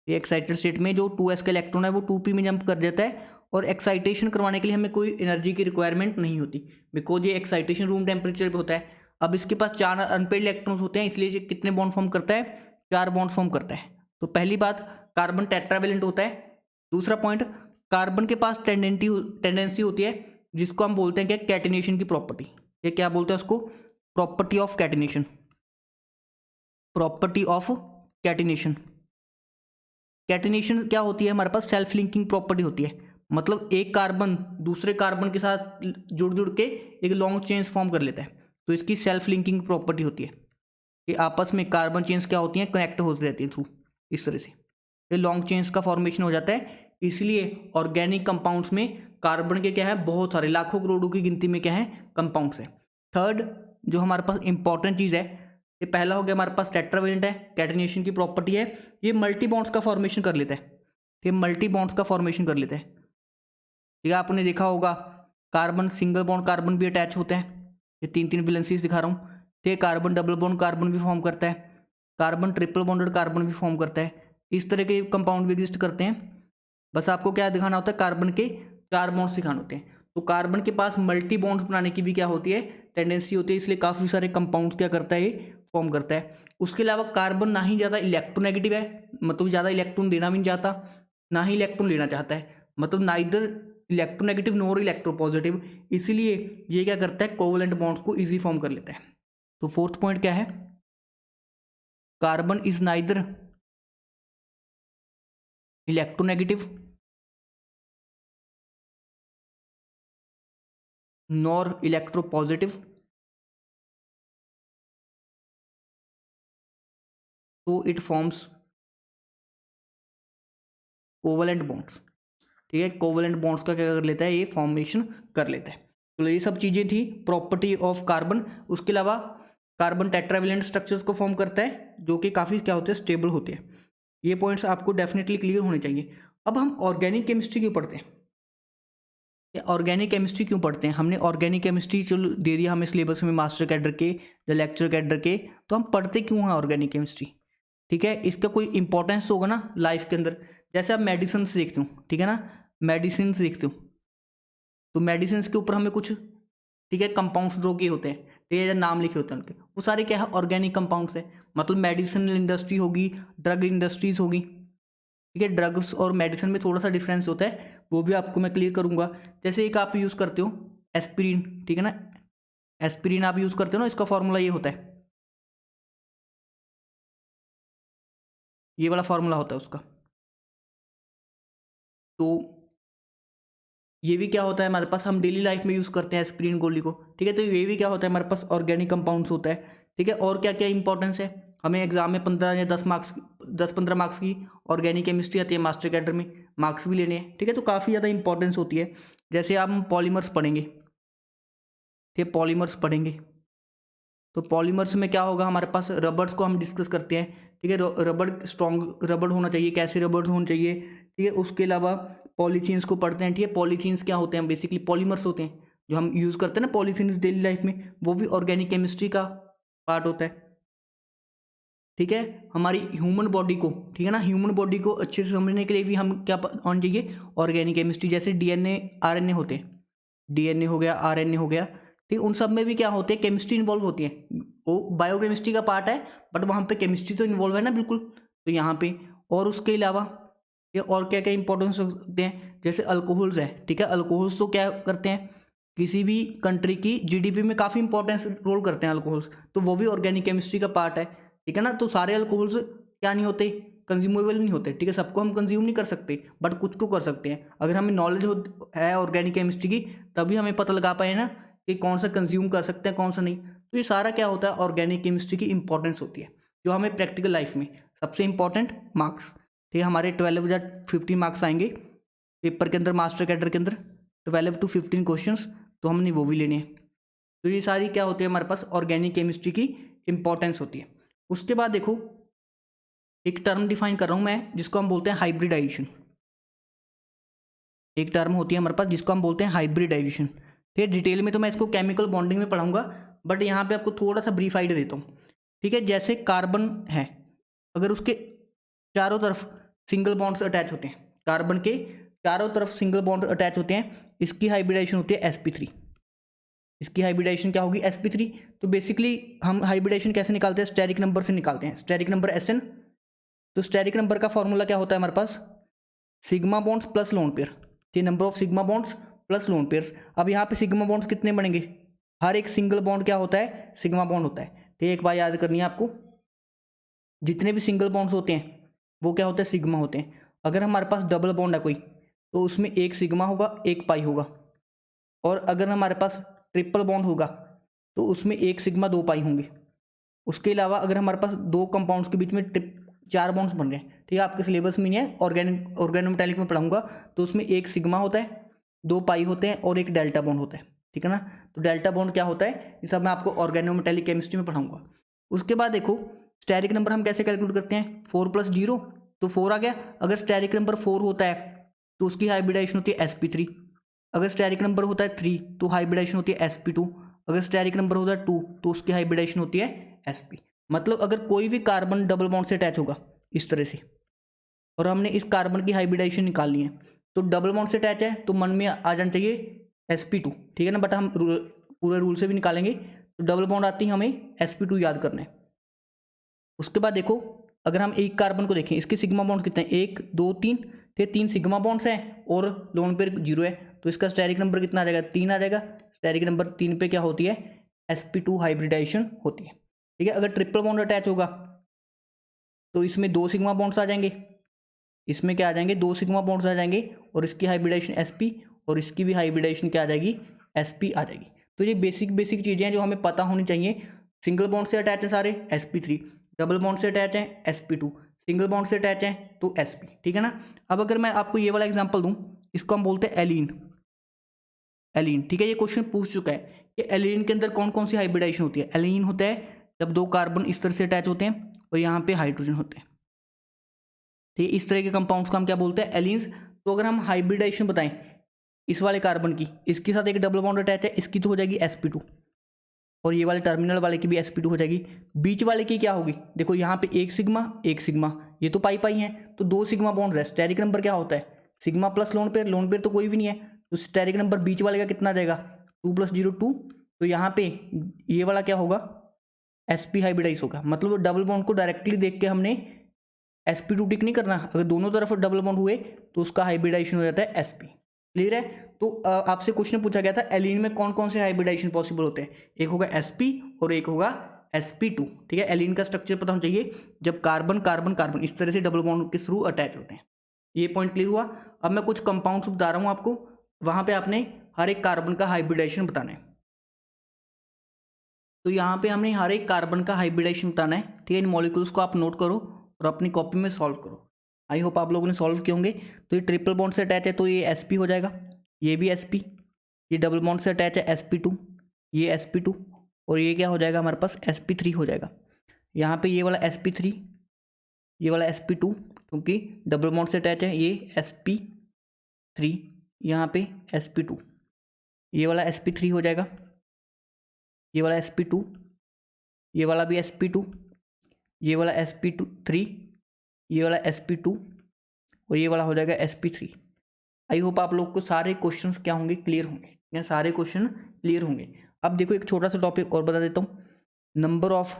Speaker 1: ये एक्साइटेड स्टेट में जो 2s का इलेक्ट्रॉन है वो 2p में जंप कर जाता है और एक्साइटेशन करवाने के लिए हमें कोई एनर्जी की रिक्वायरमेंट नहीं होती, बिकॉज ये एक्साइटेशन रूम टेम्परेचर पे होता है। अब इसके पास 4 अनपेड इलेक्ट्रॉन्स होते हैं, इसलिए ये कितने बॉन्ड फॉर्म करता है, 4 बॉन्ड फॉर्म करता है। तो पहली बात, कार्बन टेट्रावेलेंट होता है। दूसरा पॉइंट, कार्बन के पास टेंडेंसी होती है जिसको हम बोलते हैं क्या, कैटिनेशन की प्रॉपर्टी। ये क्या बोलते हैं उसको, property of catenation, property of catenation. Catenation क्या होती है, हमारे पास सेल्फ लिंकिंग प्रॉपर्टी होती है, मतलब एक कार्बन दूसरे कार्बन के साथ जुड़ जुड़ के एक लॉन्ग चेन्स फॉर्म कर लेता है, तो इसकी सेल्फ लिंकिंग प्रॉपर्टी होती है कि आपस में कार्बन चेन्स क्या होती हैं, कनेक्ट होती रहती हैं थ्रू इस तरह से, ये लॉन्ग चेन्स का फॉर्मेशन हो जाता है। इसलिए ऑर्गेनिक कंपाउंड्स में कार्बन के क्या है, बहुत सारे लाखों करोड़ों की गिनती में क्या है, कंपाउंड्स है। थर्ड जो हमारे पास इंपॉर्टेंट चीज़ है, ये पहला हो गया हमारे पास टेट्रावेलेंट है, कैटिनेशन की प्रॉपर्टी है, ये मल्टी बॉन्ड्स का फॉर्मेशन कर लेता है, ये मल्टी बॉन्ड्स का फॉर्मेशन कर लेता है। ठीक है, आपने देखा होगा कार्बन सिंगल बॉन्ड कार्बन भी अटैच होते हैं, ये 3 वैलेंसीज दिखा रहा हूँ। ठीक है, कार्बन डबल बॉन्ड कार्बन भी फॉर्म करता है, कार्बन ट्रिपल बॉन्डेड कार्बन भी फॉर्म करता है, इस तरह के कंपाउंड भी एग्जिस्ट करते हैं। बस आपको क्या दिखाना होता है, कार्बन के 4 बॉन्ड्स दिखाने होते हैं। तो कार्बन के पास मल्टी बॉन्ड्स बनाने की भी क्या होती है, टेंडेंसी होती है, इसलिए काफ़ी सारे कंपाउंड्स क्या करता है, ये फॉर्म करता है। उसके अलावा कार्बन ना ही ज़्यादा इलेक्ट्रोनेगेटिव है, मतलब ज़्यादा इलेक्ट्रॉन देना भी नहीं चाहता, ना ही इलेक्ट्रॉन लेना चाहता है, मतलब नाइदर इलेक्ट्रोनेगेटिव नॉर इलेक्ट्रोपॉजिटिव, इसीलिए ये क्या करता है, कोवलेंट बॉन्ड्स को इजी फॉर्म कर लेता है। तो फोर्थ पॉइंट क्या है, carbon is neither electronegative nor electropositive, तो इट फॉर्म्स कोवलेंट बॉन्ड्स। ठीक है, कोवलेंट बॉन्ड्स का क्या कर लेता है, ये फॉर्मेशन कर लेता है। तो ये सब चीज़ें थी प्रॉपर्टी ऑफ कार्बन। उसके अलावा कार्बन टेट्रावेलेंट स्ट्रक्चर्स को फॉर्म करता है, जो कि काफ़ी क्या होते हैं, स्टेबल होते हैं। ये पॉइंट्स आपको डेफिनेटली क्लियर होने चाहिए। अब हम ऑर्गेनिक केमिस्ट्री क्यों पढ़ते हैं, ऑर्गेनिक केमिस्ट्री क्यों पढ़ते हैं, हमने ऑर्गेनिक केमिस्ट्री चलो दे दिया हमें सिलेबस में मास्टर कैडर के या लेक्चर कैडर के, तो हम पढ़ते क्यों हैं ऑर्गेनिक केमिस्ट्री। ठीक है, इसका कोई इंपॉर्टेंस होगा ना लाइफ के अंदर। जैसे आप मेडिसिन देखते हो, ठीक है ना, मेडिसिन देखते हो, तो मेडिसिन के ऊपर हमें कुछ, ठीक है, कंपाउंड्स ड्रॉ किए होते हैं, ठीक है, नाम लिखे होते हैं उनके, वो सारे क्या है, ऑर्गेनिक कंपाउंड्स है। मतलब मेडिसिन इंडस्ट्री होगी, ड्रग इंडस्ट्रीज होगी। ठीक है, ड्रग्स और मेडिसिन में थोड़ा सा डिफरेंस होता है, वो भी आपको मैं क्लियर करूंगा। जैसे एक आप यूज़ करते हो एस्पिरिन, ठीक है ना, एस्पिरिन आप यूज़ करते हो ना, इसका फॉर्मूला ये होता है, ये वाला फॉर्मूला होता है उसका। तो ये भी क्या होता है हमारे पास, हम डेली लाइफ में यूज़ करते हैं एस्पिरिन गोली को। ठीक है, तो ये भी क्या होता है हमारे पास, ऑर्गेनिक कंपाउंड्स होता है। ठीक है, और क्या क्या इंपॉर्टेंस है, हमें एग्जाम में 15 या 10-15 मार्क्स की ऑर्गेनिक केमिस्ट्री आती है, मास्टर कैडर में मार्क्स भी लेने हैं। ठीक है, तो काफ़ी ज़्यादा इंपॉर्टेंस होती है। जैसे हम पॉलीमर्स पढ़ेंगे, ठीक है, पॉलीमर्स पढ़ेंगे, तो पॉलीमर्स में क्या होगा, हमारे पास रबर्स को हम डिस्कस करते हैं। ठीक है, रबड़ स्ट्रॉन्ग रबड़ होना चाहिए, कैसे रबड़ होना चाहिए। ठीक है, उसके अलावा पॉलीथीन्स को पढ़ते हैं। ठीक है, पॉलीथीन्स क्या होते हैं, बेसिकली पॉलीमर्स होते हैं जो हम यूज़ करते हैं ना पॉलीथीन्स डेली लाइफ में, वो भी ऑर्गेनिक केमिस्ट्री का पार्ट होता है। ठीक है, हमारी ह्यूमन बॉडी को, ठीक है ना, ह्यूमन बॉडी को अच्छे से समझने के लिए भी हम क्या होना चाहिए, ऑर्गेनिक केमिस्ट्री। जैसे डीएनए आरएनए होते हैं, डीएनए हो गया, आरएनए हो गया, ठीक, उन सब में भी क्या होते हैं, केमिस्ट्री इन्वॉल्व होती है। वो बायोकेमिस्ट्री का पार्ट है, बट वहाँ पे केमिस्ट्री तो इन्वॉल्व है ना, बिल्कुल। तो यहाँ पे और उसके अलावा ये और क्या क्या इंपॉर्टेंस होते हैं, जैसे अल्कोहल्स है। ठीक है, अल्कोहल्स तो क्या करते हैं, किसी भी कंट्री की जीडीपी में काफ़ी इंपॉर्टेंस रोल करते हैं अल्कोहल्स, तो वो भी ऑर्गेनिक केमिस्ट्री का पार्ट है। ठीक है ना, तो सारे अल्कोहल्स क्या नहीं होते, कंज्यूमेबल नहीं होते। ठीक है, सबको हम कंज्यूम नहीं कर सकते, बट कुछ को कर सकते हैं। अगर हमें नॉलेज है ऑर्गेनिक केमिस्ट्री की, तभी हमें पता लगा पाए ना कि कौन सा कंज्यूम कर सकते हैं, कौन सा नहीं। तो ये सारा क्या होता है, ऑर्गेनिक केमिस्ट्री की इंपॉर्टेंस होती है, जो हमें प्रैक्टिकल लाइफ में सबसे इंपॉर्टेंट मार्क्स। ठीक है, हमारे 12 या 15 मार्क्स आएंगे पेपर के अंदर, मास्टर कैडर के अंदर 12 to 15 क्वेश्चंस, तो हमने वो भी लेने हैं। तो ये सारी क्या होती है हमारे पास, ऑर्गेनिक केमिस्ट्री की इंपॉर्टेंस होती है। उसके बाद देखो, एक टर्म डिफाइन कर रहा हूँ मैं, जिसको हम बोलते हैं हाइब्रिडाइजेशन। एक टर्म होती है हमारे पास जिसको हम बोलते हैं हाइब्रिडाइजेशन। ठीक है, डिटेल में तो मैं इसको केमिकल बॉन्डिंग में पढ़ाऊंगा, बट यहाँ पे आपको थोड़ा सा ब्रीफ आइडिया देता हूँ। ठीक है, जैसे कार्बन है, अगर उसके चारों तरफ सिंगल बॉन्ड्स अटैच होते हैं, कार्बन के चारों तरफ सिंगल बॉन्ड अटैच होते हैं, इसकी हाइब्रिडाइजेशन होती है sp3। इसकी हाइब्रिडाइजेशन क्या होगी sp3। तो बेसिकली हम हाइब्रिडाइजेशन कैसे निकालते हैं, स्टेरिक नंबर से निकालते हैं, स्टेरिक नंबर Sn। तो स्टेरिक नंबर का फॉर्मूला क्या होता है हमारे पास, sigma bonds plus lone pair, ये number of sigma bonds plus lone pairs. अब यहाँ पे सिग्मा बॉन्ड्स कितने बनेंगे, हर एक सिंगल बॉन्ड क्या होता है, सिग्मा बॉन्ड होता है। तो एक बात याद करनी है आपको, जितने भी सिंगल बॉन्ड्स होते हैं वो क्या होते हैं, सिग्मा होते हैं। अगर हमारे पास डबल बॉन्ड है कोई, तो उसमें एक सिग्मा होगा एक पाई होगा। और अगर हमारे पास ट्रिपल बॉन्ड होगा तो उसमें एक सिग्मा दो पाई होंगे। उसके अलावा अगर हमारे पास दो कंपाउंड्स के बीच में चार बॉन्ड्स बन रहे हैं, ठीक है, आपके सिलेबस में नहीं है, ऑर्गेनोमेटालिक में पढ़ाऊंगा, तो उसमें एक सिग्मा होता है, दो पाई होते हैं और एक डेल्टा बॉन्ड होता है, ठीक है ना। तो डेल्टा बॉन्ड क्या होता है, ये सब मैं आपको ऑर्गेनोमेटालिक केमिस्ट्री में पढ़ाऊंगा। उसके बाद देखो स्टेरिक नंबर हम कैसे कैलकुलेट करते हैं, 4 + 0 तो 4 आ गया। अगर स्टेरिक नंबर 4 होता है तो उसकी हाइब्रिडाइजेशन होती है sp3। अगर स्टेरिक नंबर होता है 3 तो हाइब्रिडाइजेशन होती है sp2। अगर स्टेरिक नंबर होता है 2 तो उसकी हाइब्रिडाइजेशन होती है sp। मतलब अगर कोई भी कार्बन डबल बॉन्ड से अटैच होगा इस तरह से, और हमने इस कार्बन की हाइब्रिडाइजेशन निकालनी है, तो डबल बॉन्ड से अटैच है तो मन में आ जाना चाहिए sp2, ठीक है ना। बट हम पूरे रूल से भी निकालेंगे, तो डबल बॉन्ड आती है हमें sp2 याद करना है। उसके बाद देखो अगर हम एक कार्बन को देखें, इसके सिग्मा बॉन्ड कितने हैं, 1 2 3, तो 3 सिग्मा बॉन्ड्स हैं और लोन पेयर 0 है, तो इसका स्टेरिक नंबर कितना आ जाएगा, 3 आ जाएगा। स्टेरिक नंबर 3 पे क्या होती है, sp2 हाइब्रिडाइजेशन होती है, ठीक है। अगर ट्रिपल बॉन्ड अटैच होगा तो इसमें दो सिग्मा बॉन्ड्स आ जाएंगे, इसमें क्या आ जाएंगे, दो सिग्मा बॉन्ड्स आ जाएंगे, और इसकी हाइब्रिडाइजेशन sp और इसकी भी हाइब्रिडाइजेशन क्या आ जाएगी, sp आ जाएगी। तो ये बेसिक बेसिक चीज़ें हैं जो हमें पता होनी चाहिए। सिंगल बॉन्ड से अटैच है सारे sp3, डबल बॉन्ड से अटैच है sp2, सिंगल बॉन्ड से अटैच है तो sp, ठीक है ना। अब अगर मैं आपको ये वाला एग्जांपल दूं, इसको हम बोलते हैं एलीन। एलीन, ठीक है, ये क्वेश्चन पूछ चुका है कि एलीन के अंदर कौन कौन सी हाइब्रिडाइजेशन होती है। एलीन होता है जब दो कार्बन इस तरह से अटैच होते हैं और यहाँ पे हाइड्रोजन होते हैं, ठीक है। इस तरह के कंपाउंड्स को हम क्या बोलते हैं, एलीन्स। तो अगर हम हाइब्रिडाइजेशन बताएं इस वाले कार्बन की, इसके साथ एक डबल बॉन्ड अटैच है, इसकी तो हो जाएगी sp2, और ये वाले टर्मिनल वाले की भी sp2 हो जाएगी। बीच वाले की क्या होगी, देखो यहाँ पे एक सिग्मा, ये तो पाई पाई है, तो दो सिग्मा बॉन्ड्स है। स्टेरिक नंबर क्या होता है, सिग्मा प्लस लोन पेयर तो कोई भी नहीं है, तो स्टेरिक नंबर बीच वाले का कितना आ जाएगा, 2 + 0 2। तो यहाँ पे ये वाला क्या होगा, sp हाइब्रिडाइज होगा। मतलब डबल बॉन्ड को डायरेक्टली देख के हमने sp2 टिक नहीं करना, अगर दोनों तरफ डबल बॉन्ड हुए तो उसका हाइब्रिडाइजेशन हो जाता है sp। क्लियर है। तो आपसे क्वेश्चन पूछा गया था एलीन में कौन कौन से हाइब्रिडाइजेशन पॉसिबल होते हैं, एक होगा sp और एक होगा sp2, ठीक है। एलीन का स्ट्रक्चर पता होना चाहिए, जब कार्बन कार्बन कार्बन इस तरह से डबल बॉन्ड के थ्रू अटैच होते हैं। ये पॉइंट क्लियर हुआ। अब मैं कुछ कंपाउंड्स बता रहा हूँ आपको, वहां पे आपने हर एक कार्बन का हाइब्रिडाइजेशन बताना है। तो यहाँ पे हमने हर एक कार्बन का हाइब्रिडाइजेशन बताना है, ठीक है। इन मॉलिक्यूल्स को आप नोट करो और अपनी कॉपी में सॉल्व करो। आई होप आप लोगों ने सॉल्व किए होंगे। तो ये ट्रिपल बॉन्ड से अटैच है तो ये sp हो जाएगा, ये भी sp। ये डबल बॉन्ड से अटैच है sp2, ये sp2, और ये क्या हो जाएगा हमारे पास sp3 हो जाएगा। यहाँ पे ये वाला sp3, ये वाला sp2, क्योंकि डबल बॉन्ड से अटैच है, ये sp3, यहाँ पे sp2, ये वाला sp3 हो जाएगा, ये वाला sp2, ये वाला भी sp2, ये वाला sp3, ये वाला sp2, और ये वाला हो जाएगा sp3। आई होप आप लोग को सारे क्वेश्चंस क्या होंगे, क्लियर होंगे, या सारे क्वेश्चन क्लियर होंगे। अब देखो एक छोटा सा टॉपिक और बता देता हूँ, number of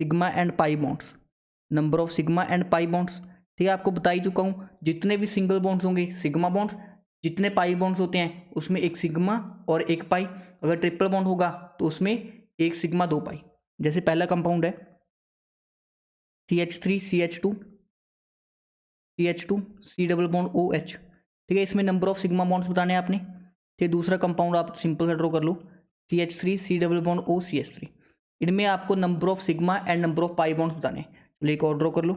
Speaker 1: sigma and pi bonds, number of sigma and pi bonds, ठीक है। आपको बता ही चुका हूँ, जितने भी सिंगल बॉन्ड्स होंगे सिग्मा बॉन्ड्स, जितने पाई बॉन्ड्स होते हैं उसमें एक सिग्मा और एक पाई। अगर ट्रिपल बॉन्ड होगा तो उसमें एक सिग्मा दो पाई। जैसे पहला कंपाउंड है CH3 CH2 CH2 C double bond OH, ठीक है। इसमें नंबर ऑफ सिग्मा बॉन्ड्स बताने हैं आपने, ठीक है। दूसरा कंपाउंड आप सिंपल सा ड्रॉ कर लो, CH3 C double bond OCH3। इनमें आपको number of sigma and number of pi bonds बताने हैं। चलिए एक और ड्रॉ कर लो,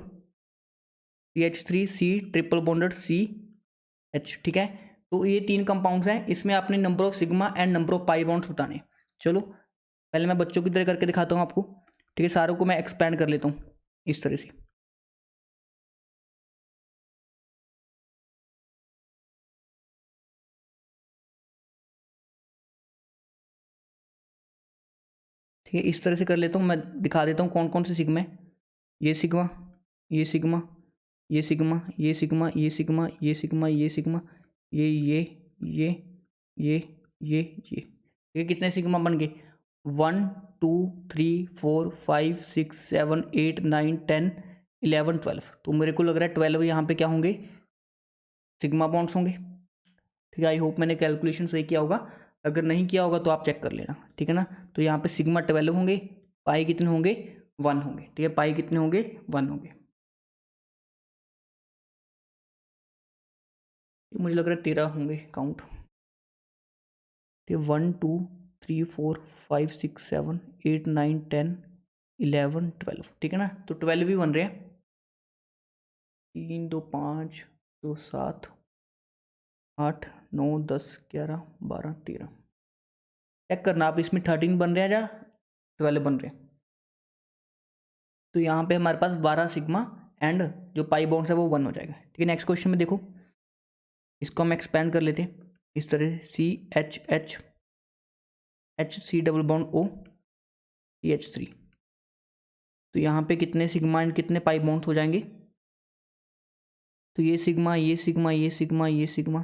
Speaker 1: CH3 C triple bonded CH, ठीक है। तो ये तीन कंपाउंड्स हैं, इसमें आपने number of sigma and number of pi bonds बताने हैं। चलो पहले मैं बच्चों की तरह करके दिखाता हूँ आपको, ठीक है। सारों को मैं एक्सपेंड कर लेता हूँ इस तरह से। ठीक है, इस तरह से कर लेता हूँ, मैं दिखा देता हूँ कौन कौन से सिग्मा है। ये सिग्मा, ये सिग्मा, ये सिग्मा, ये सिग्मा, ये सिग्मा, ये सिग्मा, ये सिग्मा, ये ये कितने सिग्मा बन गए? 1 2 3 4 5 6 7 8 9 10 11 12। तो मेरे को लग रहा है 12 यहाँ पे क्या होंगे? सिग्मा बॉन्ड्स होंगे। ठीक है, आई होप मैंने कैलकुलेशन सही किया होगा, अगर नहीं किया होगा तो आप चेक कर लेना। ठीक है ना, तो यहाँ पे सिग्मा 12 होंगे, पाई कितने होंगे? 1 होंगे। ठीक है, पाई कितने होंगे? 1 होंगे। मुझे लग रहा है 13 होंगे काउंट। ठीक है, 1 2 3 4 5 6 7 8 9 10 11 12। ठीक है ना, तो 12 भी बन रहे हैं। 3 2 5 2 7 8 9 10 11 12 13। चेक करना आप, इसमें 13 बन रहे हैं या 12 बन रहे हैं। तो यहाँ पे हमारे पास 12 सिग्मा एंड जो पाई बॉन्ड्स है वो 1 हो जाएगा। ठीक है, नेक्स्ट क्वेश्चन में देखो, इसको हम एक्सपेंड कर लेते हैं इस तरह से, CH double bond O CH3। तो यहाँ पे कितने सिग्मा एंड कितने पाई बॉन्ड्स हो जाएंगे? तो ये सिग्मा, ये सिग्मा, ये सिग्मा, ये सिग्मा,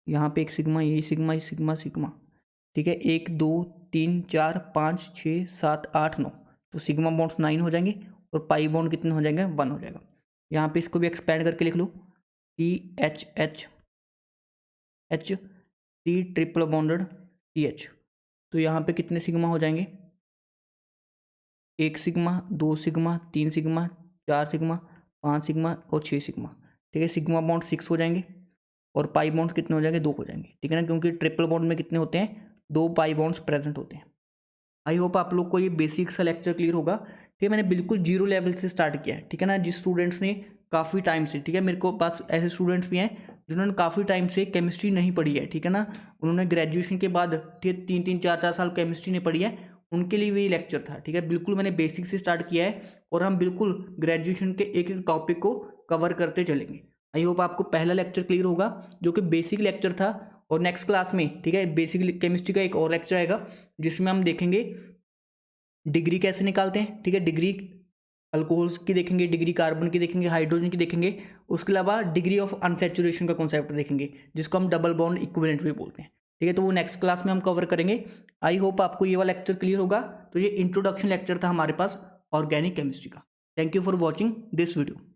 Speaker 1: यहाँ पे एक सिग्मा, ये सिग्मा, ये सिग्मा, सिग्मा। ठीक है, 1 2 3 4 5 6 7 8 9। तो सिग्मा बॉन्ड्स 9 हो जाएंगे और पाई बॉन्ड कितने हो जाएंगे? 1 हो जाएगा। यहाँ पे इसको भी एक्सपेंड करके लिख लो, C ट्रिपल बॉन्डेड CH। तो यहाँ पे कितने सिग्मा हो जाएंगे? 1 sigma, 2 sigma, 3 sigma, 4 sigma, 5 sigma और 6 सिग्मा। ठीक है, सिग्मा बॉन्ड 6 हो जाएंगे और पाई बॉन्ड्स कितने हो जाएंगे? 2 हो जाएंगे। ठीक है ना, क्योंकि ट्रिपल बॉन्ड में कितने होते हैं? 2 पाई बॉन्ड्स प्रेजेंट होते हैं। आई होप आप लोग को ये बेसिक सा लेक्चर क्लियर होगा। ठीक है, मैंने बिल्कुल जीरो लेवल से स्टार्ट किया है। ठीक है ना, जिस स्टूडेंट्स ने काफ़ी टाइम से, ठीक है, मेरे को पास ऐसे स्टूडेंट्स भी हैं जिन्होंने काफ़ी टाइम से केमिस्ट्री नहीं पढ़ी है। ठीक है ना, उन्होंने ग्रेजुएशन के बाद, ठीक है, 3 3 4 4 साल केमिस्ट्री नहीं पढ़ी है, उनके लिए भी लेक्चर था। ठीक है, बिल्कुल मैंने बेसिक से स्टार्ट किया है और हम बिल्कुल ग्रेजुएशन के एक एक टॉपिक को कवर करते चलेंगे। आई होप आपको पहला लेक्चर क्लियर होगा जो कि बेसिक लेक्चर था। और नेक्स्ट क्लास में, ठीक है, बेसिक केमिस्ट्री का एक और लेक्चर आएगा जिसमें हम देखेंगे डिग्री कैसे निकालते हैं। ठीक है, डिग्री अल्कोहल्स की देखेंगे, डिग्री कार्बन की देखेंगे, हाइड्रोजन की देखेंगे, उसके अलावा डिग्री ऑफ अनसैचुरेशन का कॉन्सेप्ट देखेंगे जिसको हम डबल बॉन्ड इक्विवेलेंट भी बोलते हैं। ठीक है, तो वो नेक्स्ट क्लास में हम कवर करेंगे। आई होप आपको ये वाला लेक्चर क्लियर होगा। तो ये इंट्रोडक्शन लेक्चर था हमारे पास ऑर्गेनिक केमिस्ट्री का। Thank you for watching this video.